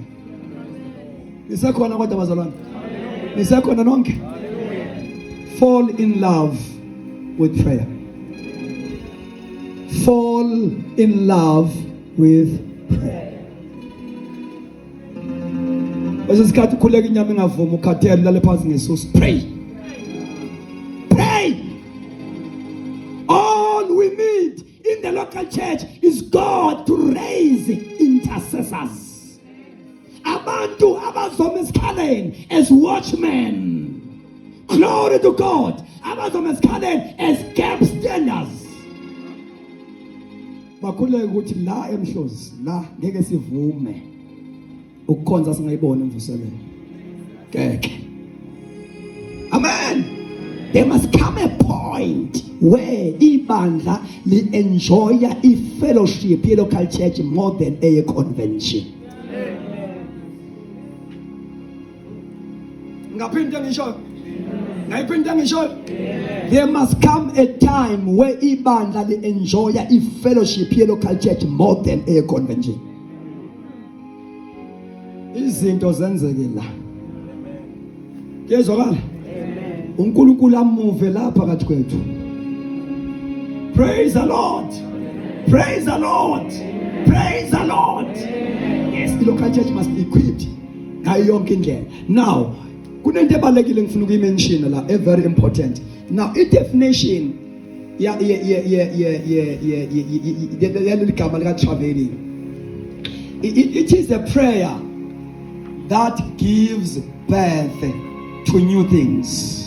Nisekhona kodwa bazalwane. Nisekhona nonke. Fall in love with prayer. Fall in love with prayer. Wesesikhathi ukhuleka inyama ingavuma ukhathele lale phansi ngesusu. Pray. Pray. All we need in the local church is God to raise intercessors. Abantu abazoma esikhaleni as watchmen. Glory to God. Abazoma esikhaleni as gap standers. Bakhuleka ukuthi la emhlozi la ngeke sivume ukukhonza singayibona imvuselelo. Ngeke. Amen. There must come a point where ibandla li enjoy a fellowship in local church more than a convention. Ngaphinda ngisho. Ngayiphinda ngisho. There must come a time where ibandla li enjoy a fellowship in local church more than a convention. Izinto zenzeke la. Kezwakala? uNkulunkulu amuve lapha kathi kwethu. Praise the Lord. Praise the Lord. Praise the Lord. Yes, the local church must be equipped ngayo yonke indlela. Now, kunento ebalekile ngifuna ukuyimention la, a very important. Now, I definition ligama lika traveling. It is a prayer that gives birth to new things.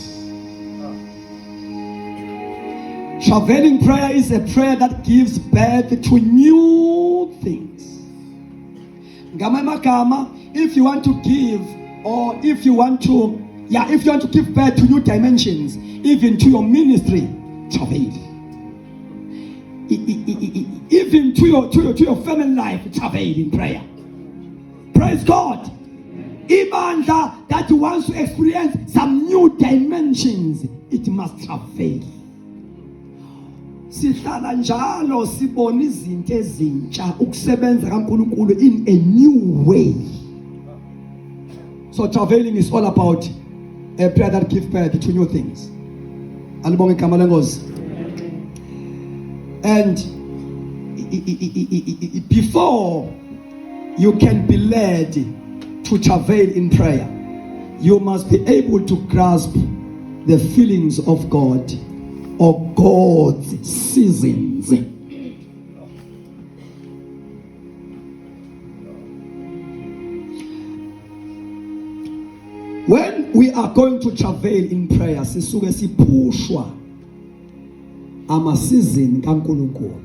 Traveling prayer is a prayer that gives birth to new things. If you want to give, or if you want to give birth to new dimensions, even to your ministry, travel. Even to your family life, travel in prayer. Praise God. Ibandla that wants to experience some new dimensions, it must travel. Sihlala njalo sibona izinto ezintsha ukusebenza kaNkulunkulu in a new way. So traveling is all about a prayer that gives birth to new things. Alibonge igama lenkosi. And before you can be led to travel in prayer, you must be able to grasp the feelings of God or God's seasons. When we are going to travel in prayer, sisuke sipushwa ama-season kaNkulunkulu.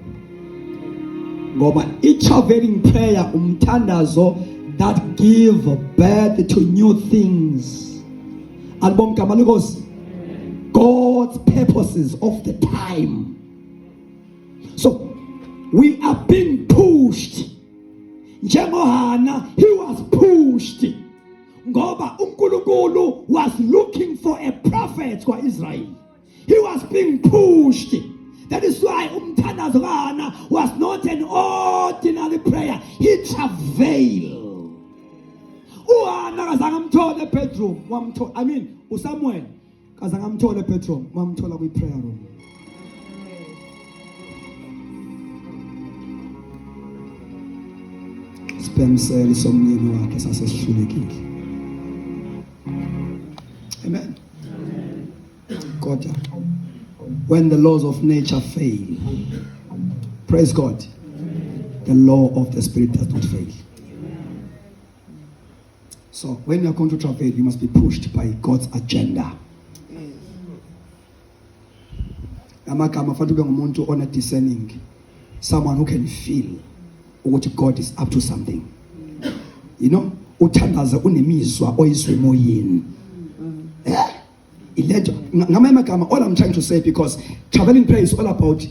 Ngoba i-traveling prayer umthandazo that give birth to new things. Alibonge igama lenkosi. God's purposes of the time. So we are being pushed. Njengohana, he was pushed. Ngoba uNkulunkulu was looking for a prophet for Israel. He was being pushed. That is why umthandazo kaHana was not an ordinary prayer. He travailed. uHana kazange amthole eBedroom, uSamuel kazange amthole eBedroom, wamthola kwi-prayer room. Sipemsele somnyeni wakhe sasesihlulekile. Amen. God, when the laws of nature fail, praise God, the law of the Spirit does not fail. So when you are going to travel, you must be pushed by God's agenda. Amagama fanele ube ngumuntu on a discerning, someone who can feel what God is up to something. You know, uthandaza unemizwa oyizwe emoyeni. All I'm trying to say, because traveling prayer is all about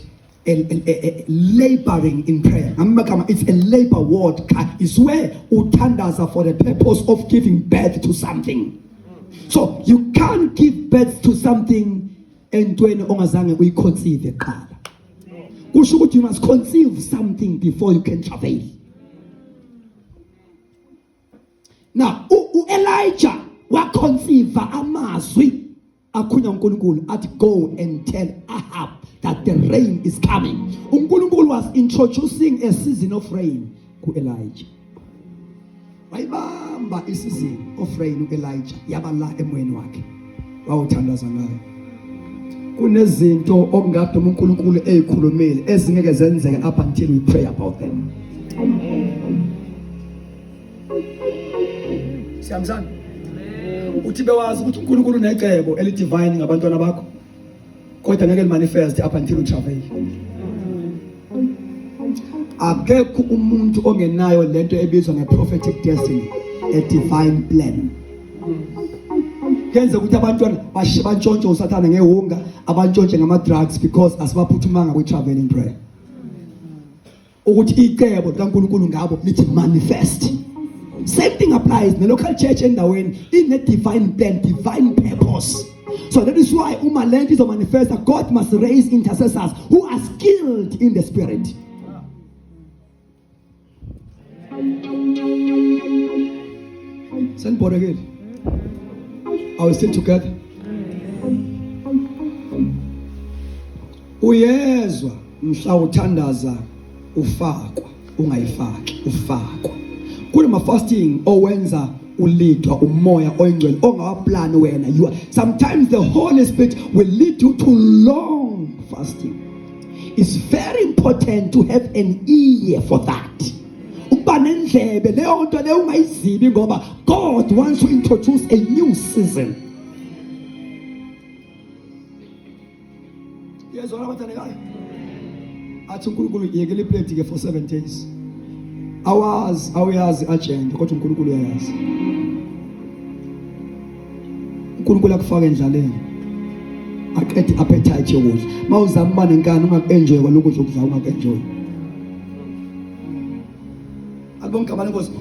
laboring in prayer. It's a labor word. It's where uthandaza for the purpose of giving birth to something. So you can't give birth to something and when ongazange uyiconceive eqala. Kusho ukuthi you must conceive something before you can travel. Now, Elijah wa conceive amazwi akhunya uNkulunkulu athi go and tell Ahab that the rain is coming. uNkulunkulu was introducing a season of rain ku Elijah. Wayibamba isizini of rain uElijah yaba la emoyeni wakhe wawuthandaza ngayo. Kunezinto okungade uNkulunkulu ezikhulumile ezingeke zenzeke up until we pray about them. Siyamzana uthi bewazi ukuthi uNkulunkulu unecebo elidivine ngabantwana bakho kodwa ngeke limanifest up until utravel. Akekho umuntu ongenayo lento ebizwa nge-prophetic destiny, a divine plan. Kenze ukuthi abantwana bantshontshe usathana ngehunga, abantshontshe ngama-drugs because asibaphuthumanga kwi-traveling prayer. Ukuthi icebo likaNkulunkulu ngabo lithi manifest. Same thing applies in the local church endaweni in a divine plan, divine purpose. So that is why uma land is manifest, God must raise intercessors who are skilled in the spirit. Send born again. Are we still together? Uyezwa mhla uthandaza ufakwa ungayifaki ufakwa. Kulema fasting owenza ulidwa umoya oyingcwele ongawaplan wena. You sometimes the Holy Spirit will lead you to long fasting. It's very important to have an ear for that. Ukuba nendlebe leyo nto leyo ungayizibi ngoba God wants to introduce a new season. Yezona abathandekayo. Athi uNkulunkulu yekele plate ke for 7 days. Awayazi agenda kodwa uNkulunkulu uyayazi. uNkulunkulu akufaka endlaleni. Aqede appetite yokudla. Mawuzama uba nenkani ungakenjoy kwalokudla okudla ungakenjoy.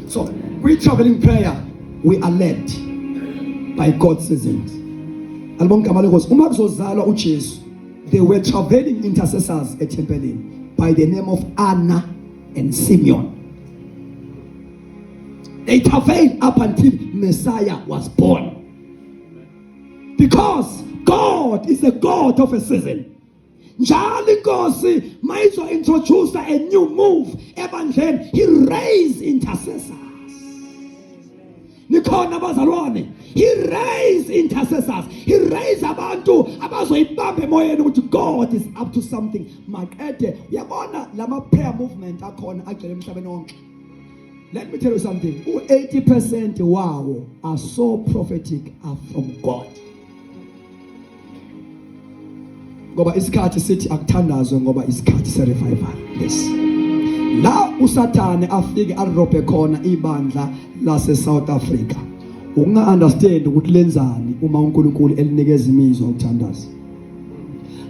So we traveling prayer, we are led by God's seasons. Uma kuzozalwa uJesu, they were traveling intercessors at tempelini by the name of Anna and Simeon. They traveled up until Messiah was born. Because God is a God of a season. Njalo inkosi mayizo introduce a new move ebandleni, he raised intercessors. Nikhona bazalwane, he raised intercessors. He raised abantu abazoyibamba emoyeni ukuthi God is up to something. Maqede uyabona lama prayer movement akhona agcwele emhlabeni wonke. Let me tell you something. 80% wawo are so prophetic are from God. Ngoba isikhathi sithi akuthandazwe ngoba isikhathi se revival. Yes. La uSathane afike arobhe khona ibandla lase South Africa. Unga understand ukuthi lenzani uma uNkulunkulu elinikeza imizwa ukuthandaza.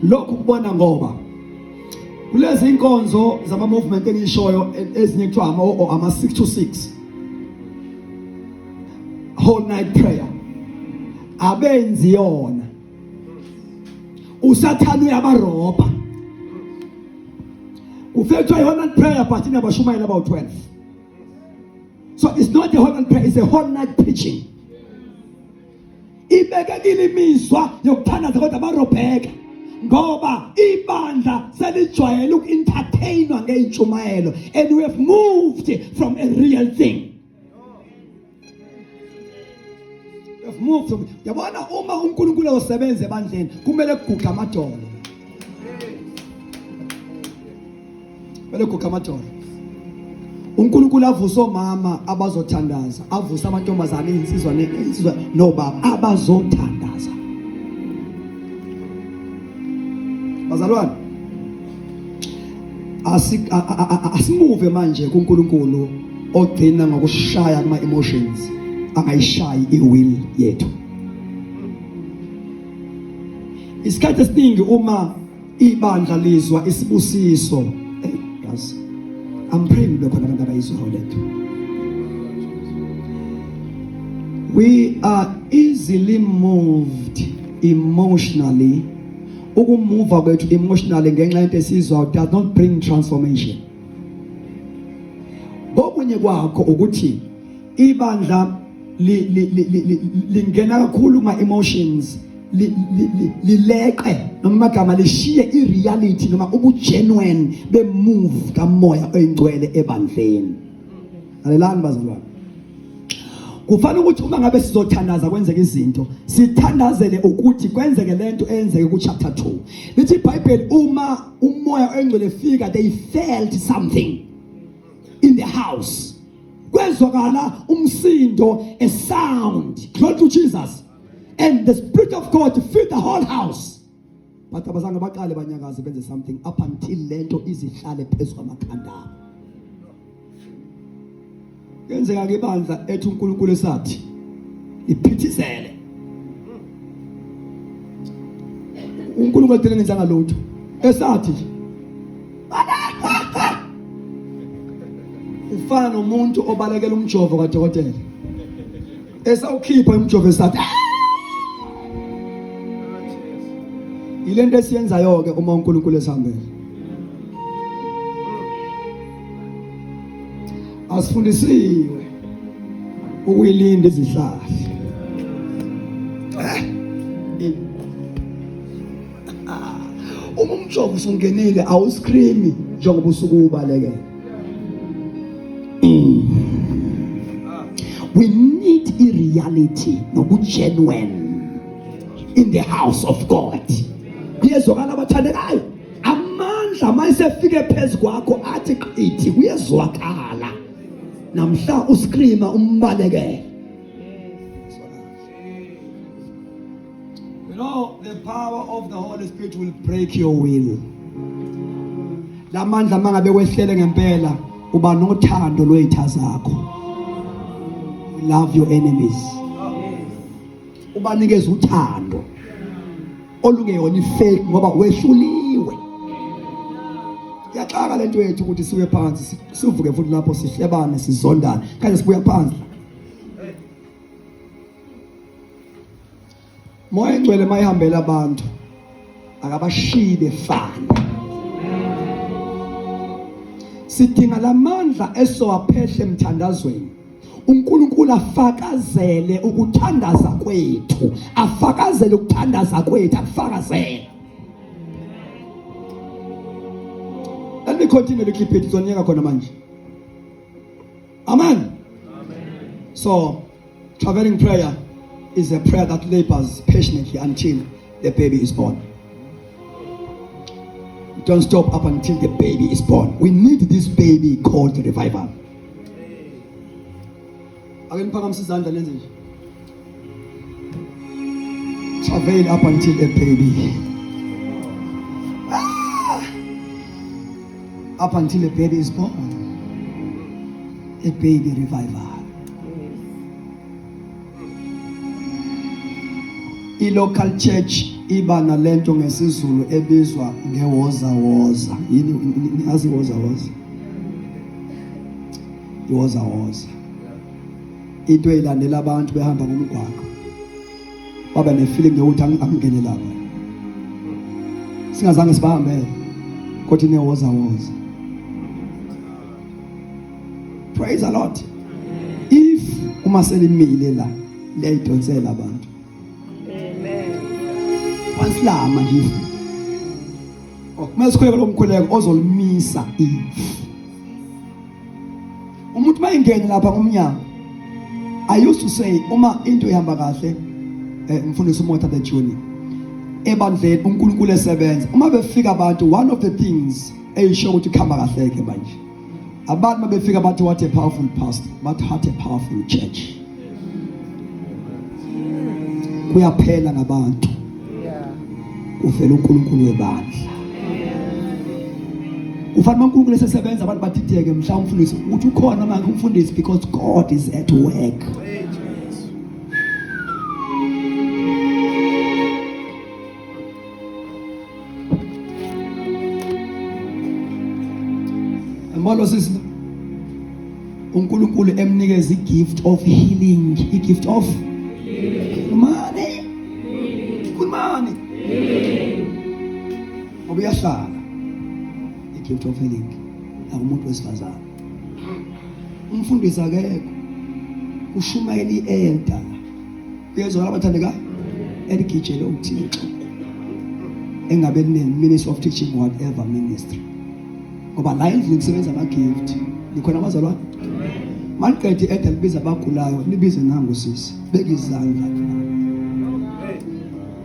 Lokhu kubona ngoba kulezi inkonzo zama movement engishoyo ezinye kuthiwa ama 6 to 6 whole night prayer abenzi yona. uSathane uyabarobha. Ufethu whole night prayer but inabashumayela about 12. So it's not a whole night prayer, it's a whole night preaching. Ibekekile imizwa yokuthandaza kodwa barobheka ngoba ibandla selijwayele uku-entertainwa ngeyintshumayelo, and we have moved from a real thing. We have moved from, yabona uma uNkulunkulu usebenza ebandleni kumele kuguqa amadolo. Kumele kuguqa amadolo. uNkulunkulu avusa omama abazothandaza, avusa amantombazane insizwa nobaba abazothandaza. Bazalwane, asimove manje kuNkulunkulu ogcina ngokushaya kuma emotions, angayishayi iwill yethu. Isikhathi esiningi uma ibandla lizwa isibusiso, yes, I'm praying bekhona abantu abayizwa lethu. We are easily moved emotionally. Ukumuva kwethu emotionally ngenxa yento esizwa does not bring transformation. Okunye kwakho ukuthi ibandla lingena kakhulu ma emotions lileqe noma amagama lishiye ireality noma ubugenuine bemove kamoya oyingcwele ebandleni. Alelani bazalwane. Kufanele ukuthi uma ngabe sizothandaza kwenzeke izinto, sithandazele ukuthi kwenzeke lento eyenzeke ku chapter 2. Lithi iBhayibheli uma umoya oyingcwele efika, they felt something in the house. Kwezwakala umsindo, a sound. Glory to Jesus. And the Spirit of God filled the whole house. But abazange baqale banyakaze benze something up until lento izihlale phezu kwamakhanda. Kwenzeka ke bandla ethi uNkulunkulu esathi iphithizele. uNkulunkulu edele ngenzanga lutho. Esathi ufana nomuntu obalekela umjovo kaDokotela. Esawukhipha umjovo esathi ilento esiyenzayo ke uma uNkulunkulu esihambele. Asifundisiwe ukuyilinda izihlahla. Uma umjovo usungenile awuscream njengoba usuku ubalekela. We need a reality genuine in the house of God. Kuyezwakala abathandekayo, amandla mayisefike phezu kwakho athi qithi kuyezwakala. Namhla uscreama umbalekele. You know, the power of the Holy Spirit will break your will. La mandla mangabe kwehlele ngempela uba nothando lwetha zakho. Love your enemies. Ubanikeza uthando olungeyona ifake ngoba wehluliwe. Yaxaka lento yethu ukuthi siwe phansi sivuke futhi lapho sihlebane sizondane kanje sibuya phansi. Moya engcwele mayihambela abantu akabashiye befana. Sidinga lamandla esowaphehle emthandazweni. uNkulunkulu afakazele ukuthandaza kwethu, afakazele ukuthandaza kwethu, afakazele. Let me continue to keep it zonyeka khona manje. Amen. So, traveling prayer is a prayer that labors patiently until the baby is born. Don't stop up until the baby is born. We need this baby called revival. Travail up until a baby. Up until a baby is born. A baby revival. I-local church iba nalento ngesizulu ebizwa ngewoza woza. Yini azi woza woza? Iwoza woza. Into elandela abantu behamba ngomgwaqo. Baba ne-feeling yokuthi angingene lapha. Singazange sibahambe kodwa inewoza woza. Praise the Lord. If uma selimile la liyayidonsela abantu. Wanslama nje. Masikhweka lo mkhuleko ozolimisa if. Umuntu mayingene lapha ngomnyango. I used to say uma into ihamba kahle mfundisi uMotha the Junior ebandleni uNkulunkulu esebenza uma befika abantu one of the things eyisho ukuthi khamba kahle ke manje abantu mabefika bathi what a powerful pastor but what a powerful church kuyaphela ngabantu uvela uNkulunkulu webandla ufanele uNkulunkulu esesebenza abantu bathitheke mhlawumbe umfundisi uthi ukhona manje umfundisi because God is at work. Molo sisi uNkulunkulu emnikeza igift of healing, igift of money. Good money. Obuyahlala igift of healing akumuntu wesifazana. Umfundisi akekho ushumayeli enta. Uyezwa abathandekayo? eligijele uThixo engabe ministry of teaching whatever ministry ngoba la endlini kusebenza ama gift nikhona abazalwane maliqedi ede libiza abagulayo libize nangu sisi beka izandla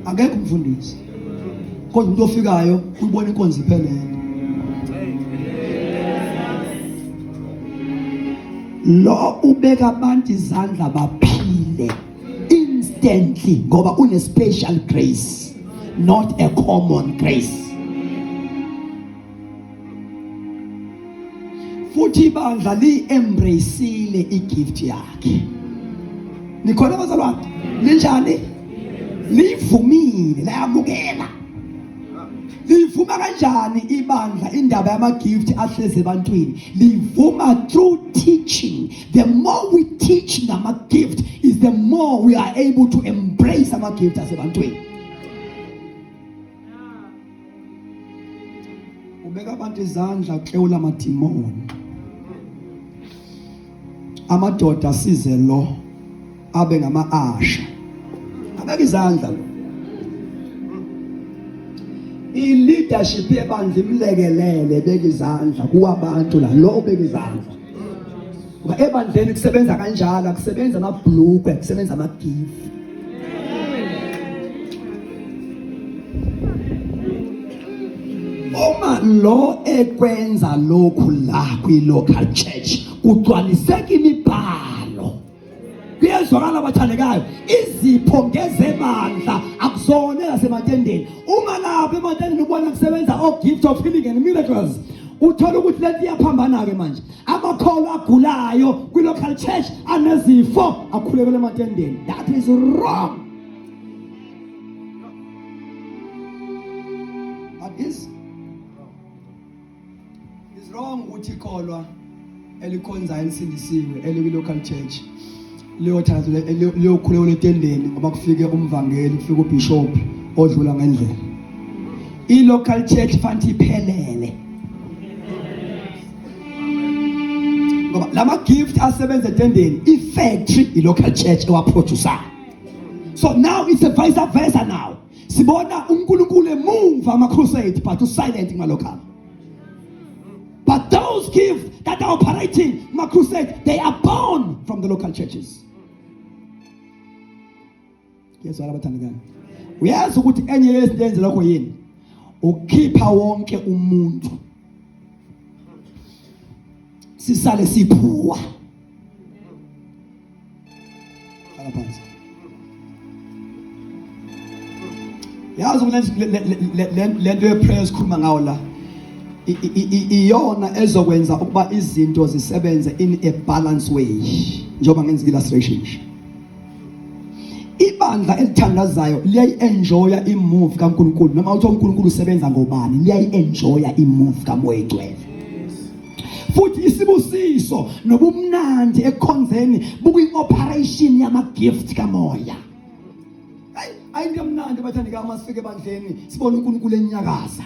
akekho umfundisi kodwa umuntu ofikayo ubona inkonzo iphelele lo ubeka abantu izandla baphile instantly ngoba une special grace not a common grace futhi ibandla li-embraceile igift yakhe nikhona abazalwane linjani livumile layamukela livuma kanjani ibandla indaba yama-gift ahlezi ebantwini livuma through teaching. The more we teach ngama-gift is the more we are able to embrace ama-gift asebantwini. Ubeka abantu izandla uklewula amadimoni amadoda asize lo abe ngama-asha abeka izandla lo i-leadership yebandla imlekelele beka izandla kuwabantu la lo beka izandla ngoba ebandleni kusebenza kanjalo akusebenza amabhlukwe kusebenza amagift. Uma lo ekwenza lokhu la kwi-local church kugcwaliseka imibhalo kuyezwakala abathandekayo izipho ngezebandla akuzona nasematendeni. Uma lapha ematendeni ubona kusebenza gift of healing and miracles uthola ukuthi lento iyaphambana ke manje amakholo agulayo kwi-local church anezifo akhulekele ematendeni. That is wrong. That is wrong ukuthi ikholwa elikhonza elisindisiwe elikwi-local church liyothatha liyokhulekela etendeni ngoba kufike umvangeli kufike ubishop odlula ngendlela. I-local church fanele iphelele ngoba lama gift asebenza etendeni i-factory i-local church ewaproducer. So now it's a vice versa now. Sibona uNkulunkulu emumva ama-crusade but usilent ngalocal. But those gifts that are operating in a crusade, they are born from the local churches. Yes, what about again? We ask what any years lokho yini ukhipha wonke umuntu sisale siphuwa alaphansi. Yazi lento ye-prayers khuluma ngawo la iyona ezokwenza ukuba izinto zisebenze in a balanced way njengoba ngenza illustration. Ibandla elithandazayo liyayi-enjoya imove kaNkulunkulu noma uthi uNkulunkulu usebenza ngobani liyayi-enjoya imove kaMoya Oyingcwele. Futhi isibusiso nobumnandi ekukhonzeni bukuyi-operation yama-gift kamoya. Ayinto mnandi bathandeka masifike ebandleni sibone uNkulunkulu enyakaza.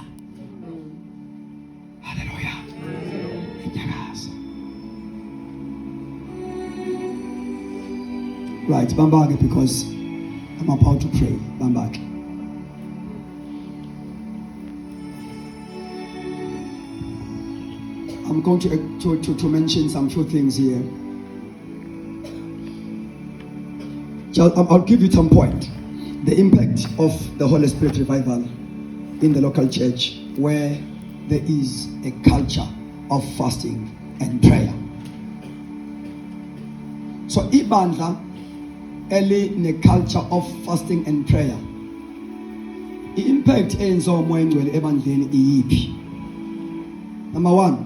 Hallelujah. Right, bambake because I'm about to pray. Bambake. I'm going to mention some few things here. I'll give you some point. The impact of the Holy Spirit revival in the local church where there is a culture of fasting and prayer. So ibandla eli ne culture of fasting and prayer. I-impact enzo umoya oyingcwele ebandleni iyiphi? Number 1.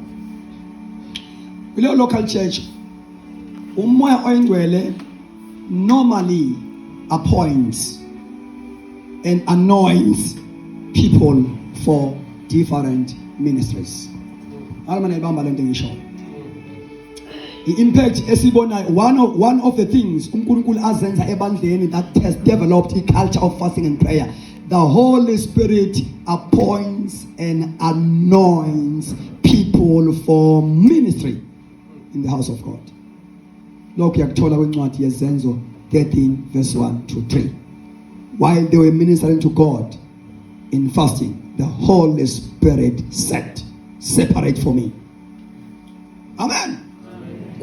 Kule local church umoya oyingcwele normally appoints and anoints people for different ministries. Almana ibamba lento ngisho. I-impact esibona one of the things uNkulunkulu azenza ebandleni that has developed a culture of fasting and prayer. The Holy Spirit appoints and anoints people for ministry in the house of God. Lokhu yakuthola kwencwadi yezenzo 13 verse 1 to 3. while they were ministering to God in fasting, the Holy Spirit said, separate for me. Amen.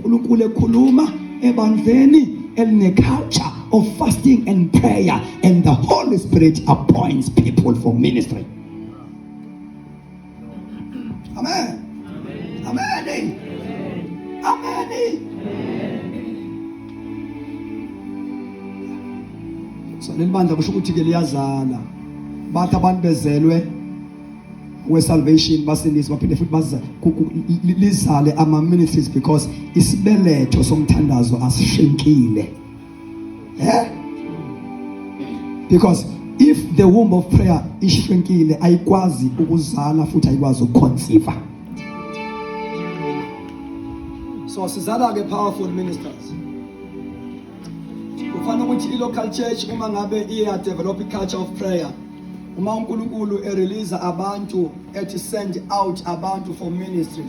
uNkulunkulu ekhuluma ebandleni eline culture of fasting and prayer, and the Holy Spirit appoints people for ministry. Amen. Amen. Amen. So lelibandla kusho ukuthi ke liyazala bathi abantu bezelwe we salvation basindiswa baphinde futhi lizale ama ministries because isibeletho somthandazo asishrinkile. Because if the womb of prayer is shrinkile ayikwazi ukuzala futhi ayikwazi ukuconceive. So sizala ke powerful ministers. Kufana ukuthi i-local church uma ngabe iya develop culture of prayer, uma uNkulunkulu release abantu ethi send out abantu for ministry,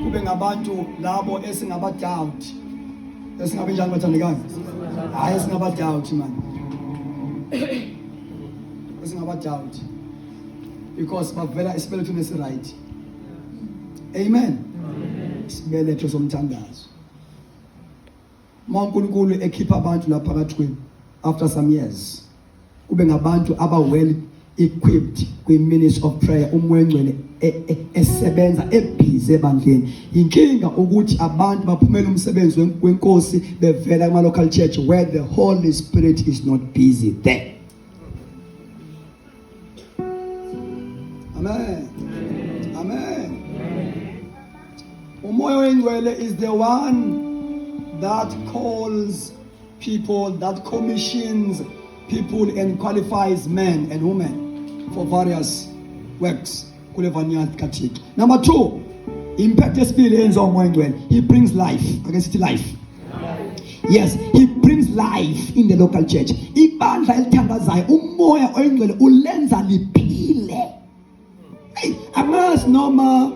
kube ngabantu labo esingaba doubt, esingabe njani bathandekazi, hayi esingaba doubt man, esingaba doubt because bavela isibeletho nesiright. Amen. Isibeletho somthandazo. uNkulunkulu ekhipha abantu lapha phakathi kwenu after some years, kube ngabantu aba well equipped kwi-ministry of prayer, umoya engcwele esebenza ebhizi ebandleni. Inkinga ukuthi abantu baphumela umsebenzi wenkosi bevela kuma local church where the Holy Spirit is not busy there. Amen. Amen. Umoya engcwele is the one that calls people, that commissions people and qualifies men and women for various works. Number 2, impact experience on Moengwen. He brings life. I can see life. Yes, he brings life in the local church. Ibandla elithandazayo umoya oyingcwele ulenza liphile. Hey, amas noma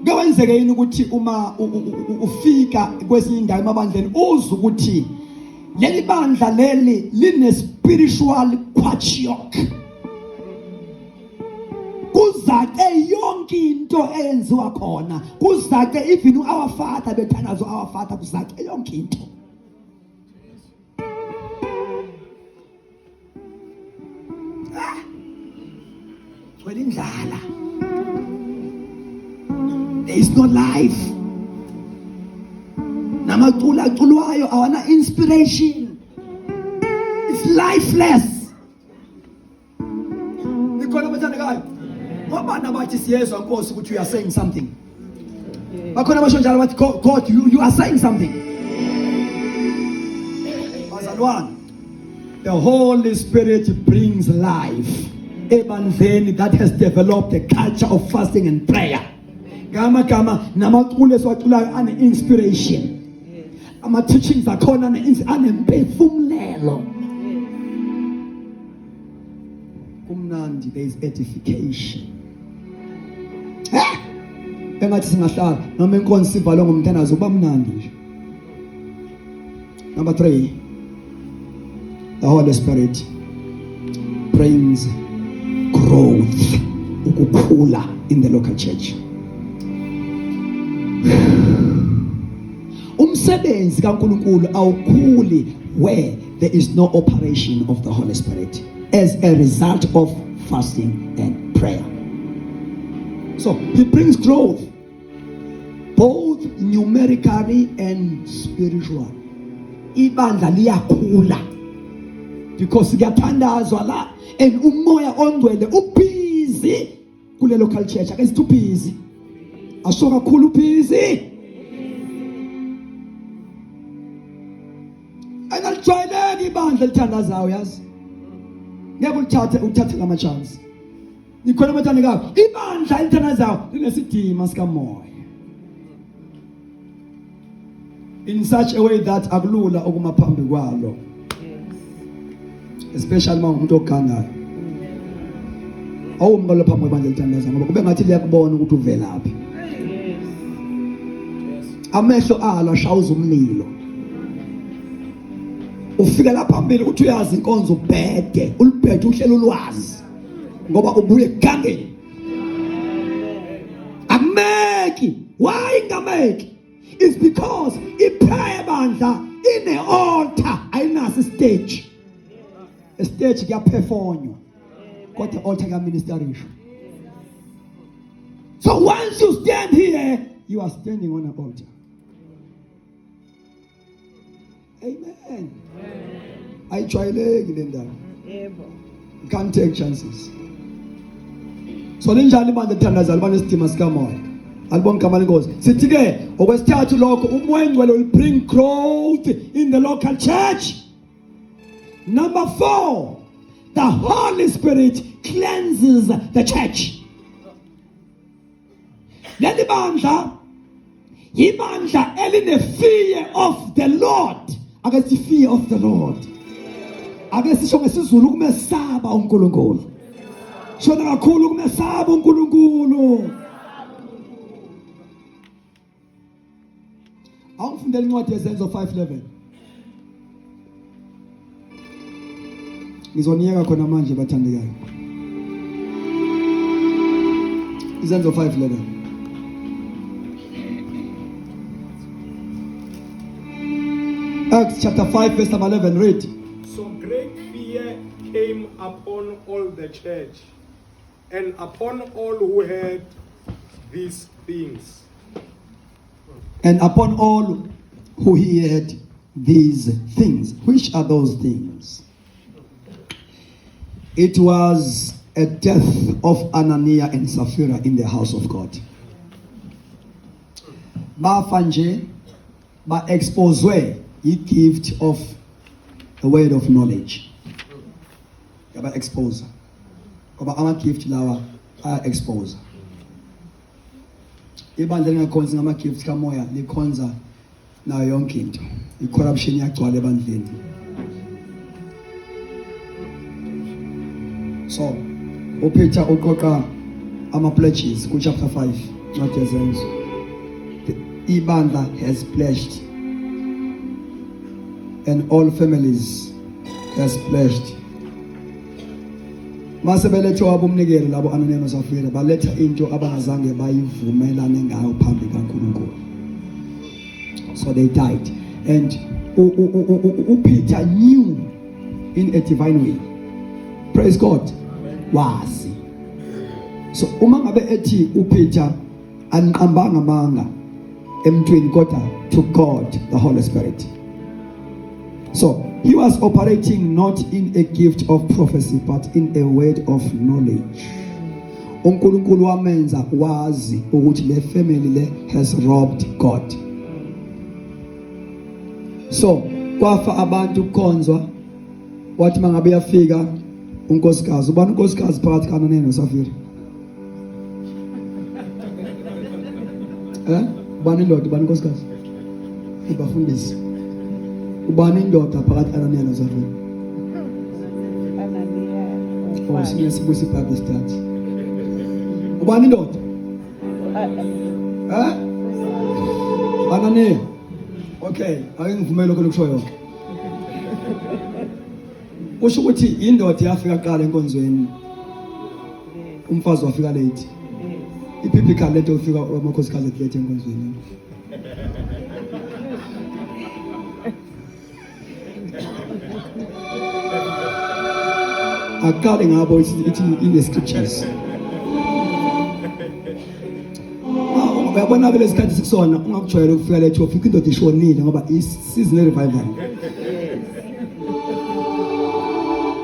kwenzeke yini ukuthi uma ufika kwesinye indawo emabandleni uzwe ukuthi leli bandla leli line spiritual quachiok, kuzake yonke into eyenziwa khona, kuzake even our father bethandazo our father, kuzake yonke into. Welindlala, there is no life. Namacula culwayo awana inspiration. It's lifeless. Nikhona bathandekayo. Wabana bathi siyezwa Nkosi ukuthi you are saying something. Bakhona basho njalo bathi God you are saying something. Bazalwane, the Holy Spirit brings life. Ebandleni that has developed a culture of fasting and prayer. Gama namacule esiwaculayo ane inspiration. Ama teachings akhona anemphefumlelo. Kumnandi, there is edification. Engathi singahlala noma inkonzo ivalwe ngomthandazo kuba mnandi nje. Number 3, the Holy Spirit brings growth, ukukhula in the local church. Umsebenzi kaNkulunkulu awukhuli where there is no operation of the Holy Spirit as a result of fasting and prayer. So he brings growth both numerically and spiritual. Ibandla liyakhula because kuyathandazwa la, and umoya ongcwele ubhizi kule local church. Ake sithi ubhizi asho kakhulu ubhizi. Ayinajwayeleki ibandla lithandazayo yazi. Ngeke uthathe lama chance. Nikhona abathandekayo ibandla lithandazayo linesidima sikamoya. In such a way that akulula okuma phambi kwalo. Especially uma umuntu ogangayo. Awumqala phambi kwebandla lithandazayo ngoba kube ngathi liyakubona ukuthi uvelaphi. Amehlo alo ashawuza umlilo. ufika lapha phambili uthi uyazi inkonzo ubhede ulibhede uhlelo ulwazi ngoba ubuye egangeni akumeki. Why ingameki? It's because iprayer bandla ine altar ayinaso stage. A stage kuyaperformwa kodwa altar kuyaministerishwa. So once you stand here, you are standing on an altar. Amen. Ayijwayeleki le ndawo. Yebo. You can't take chances. So linjalo ibandla lithandaza libane isidima sikamoya. Alibonke igama lenkosi. Sithi ke okwesithathu lokho umoya engcwele will bring growth in the local church. Number 4, the Holy Spirit cleanses the church. Leli bandla yibandla eline fear of the Lord. Ake sithi fear of the Lord. Ake sisho ngesizulu kumesaba uNkulunkulu. Shona kakhulu kumesaba uNkulunkulu. Awufundela incwadi yezenzo 5:11. Ngizoniyeka khona manje bathandekayo. Izenzo 5:11. Acts chapter 5 verse number 11, read. So great fear came upon all the church and upon all who heard these things. And upon all who heard these things. Which are those things? It was a death of Ananias and Sapphira in the house of God. Bafanje ba exposwe the gift of the word of knowledge. Yaba expose. Ngoba ama gift lawa aya expose. Ibandla lingakhonza ngama gift kamoya likhonza nayo yonke into. I-corruption yagcwala ebandleni. So, uPeter uqoqa ama pledges ku chapter 5 not yezenzo. The ibandla has pledged and all families has pledged. Mase belethe abomnikelo labo Ananias noSapphira baletha into abangazange bayivumelane ngayo phambi kaNkulunkulu. So they died. And Peter knew in a divine way. Praise God. Wazi. So uma ngabe ethi uPeter anqambanga amanga emntwini kodwa to God the Holy Spirit. So he was operating not in a gift of prophecy but in a word of knowledge. uNkulunkulu wamenza wazi ukuthi le family le has robbed God. So kwafa abantu kukhonzwa wathi mangabe yafika unkosikazi ubani unkosikazi phakathi kaNanene noSapphira ubani indoda ubani unkosikazi ibafundisi ubani indoda phakathi kaNanene noSapphira Ananias. sinye sibusi Bible study ubani indoda Ananias. Okay, ayingivumela lokho kusho yonke. Usho ukuthi indoda yafika kuqala enkonzweni. Umfazi wafika late. Ibiblical late ufika amakhosikazi late enkonzweni. Akade ngabo it's in the scriptures. Uyabona vele isikhathi sikusona ungakujwayela ukufika late ufika indoda ishonile ngoba isizini revival.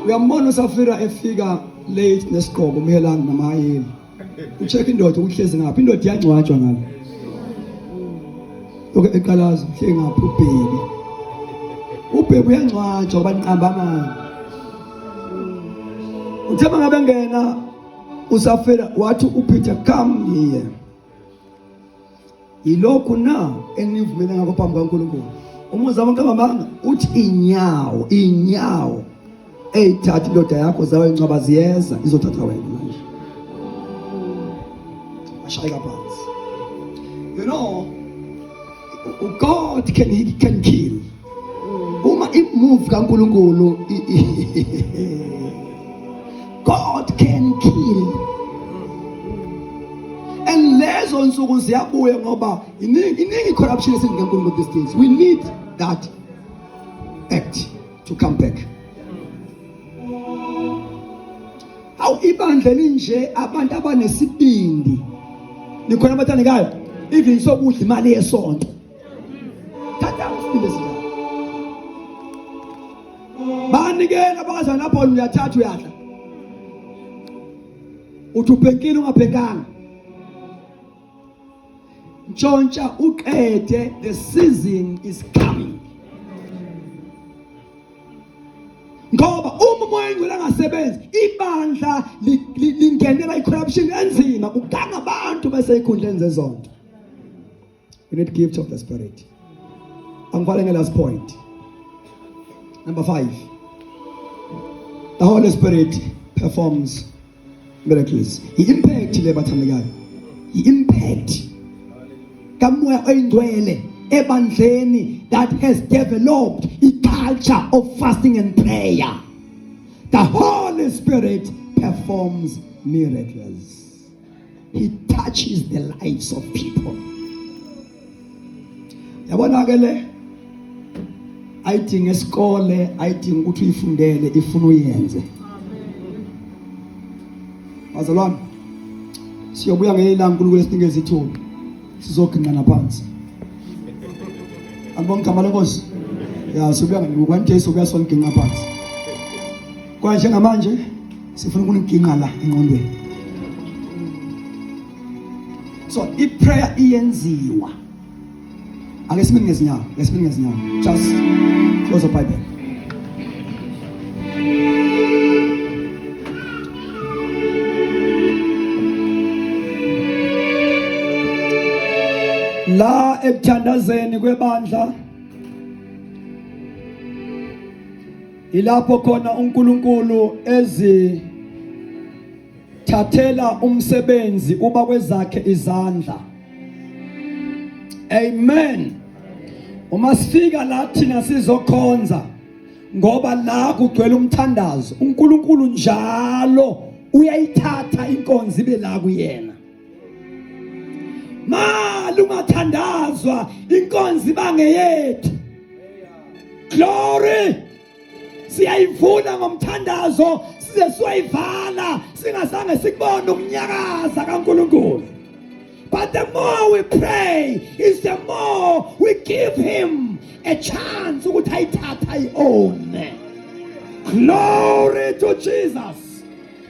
Uyambona uSapphira efika late nesigqoko umelana namayeli. Ucheck indoda uhlezi ngapha indoda iyangcwatshwa ngalo. Lokho eqalaza uhlezi ngapha ubhebi. Ubhebi uyangcwatshwa baniqamba amanga. Uthema ngabe ngena uSapphira wathi uPeter come here. Ilokhu na enivumela ngakho phambi kaNkulunkulu. Umuzi wonke amanga uthi inyawo eyithatha indoda yakho zawe incwaba ziyeza izothatha wena manje. Ashaya phansi. You know God can kill. Uma imove kaNkulunkulu God can kill. And lezo nsuku ziyabuya ngoba iningi corruption esingenkulu these days. We need that act to come back. Aw ibandla linje abantu abanesibindi. Nikhona abathandekayo even sokudla imali yesonto. Thatha isibindi esinjalo. Banikela abazana lapho uyathatha uyadla. Uthi ubhenkile ungabhenkanga. Ntshontsha uqede, the season is coming. Ngoba uma umoya engcwele angasebenzi, ibandla lingenela icorruption enzima kuganga abantu bese ikhundleni zezonto. We need gift of the Spirit. Angibale ngelast point. Number 5. The Holy Spirit performs miracles. I-impact le bathandekayo. I-impact kamoya oyingcwele ebandleni that has developed a culture of fasting and prayer. The Holy Spirit performs miracles. He touches the lives of people. Yabona ke le ayidinga esikole, ayidinga ukuthi uyifundele, ifuna uyenze. Bazalwane, siyobuya ngelanga uNkulunkulu esinikeza ithuba. Sizoginqana phansi. Angibonga igama lenkosi. Ya sibuya ngokwanti sokuya sonkinqa phansi. Kwa njengamanje sifuna ukuninkinqa la engqondweni. So iprayer iyenziwa. Ake simini ngezinyawo, just close the Bible. La ekuthandazeni kwebandla ilapho khona uNkulunkulu ezithathela umsebenzi uba kwezakhe izandla. Amen. Uma sifika la thina sizokhonza ngoba la kugcwele umthandazo, uNkulunkulu njalo uyayithatha inkonzo ibe la kuyena. Lungathandazwa inkonzo bangeyethu. Glory. Siyayivuna ngomthandazo size siyayivala singazange sikubone ukunyakaza kaNkulunkulu. But the more we pray is the more we give him a chance ukuthi ayithatha ayone. Glory to Jesus.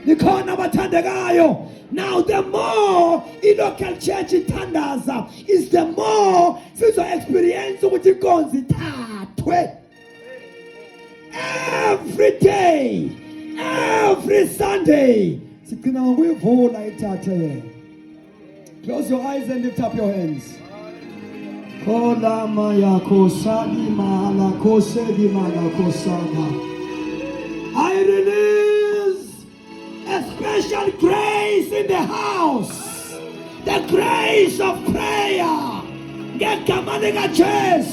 Nikhona abathandekayo. Now the more local church ithandaza is the more sizo experience ukuthi inkonzo ithathwe. Every day, every Sunday sigcina ngokuyivula ithathe yena. Close your eyes and lift up your hands. Kola maya kosani mala kosedi mala kosana. I release a special grace in the house. The grace of prayer. Get Kamanega church.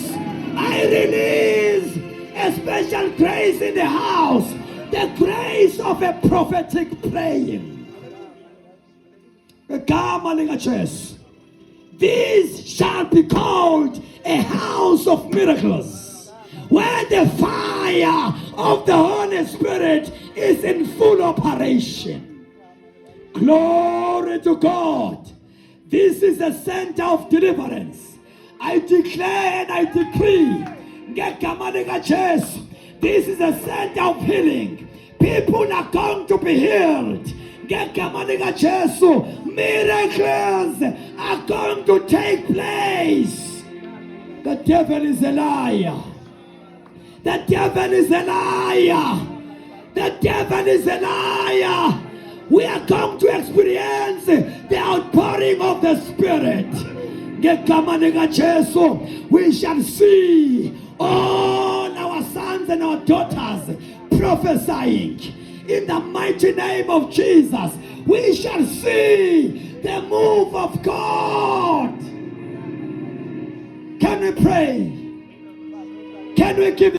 I release a special grace in the house. The grace of a prophetic praying. This shall be called a house of miracles, where the fire of the Holy Spirit is in full operation. Glory to God. This is a center of deliverance. I declare and I decree, this is a center of healing. People are going to be healed. Miracles are going to take place. The devil is a liar. The devil is a liar. The devil is a liar. We are going to experience the outpouring of the Spirit. We shall see all our sons and our daughters prophesying. In the mighty name of Jesus, we shall see the move of God. Can we pray? Can we give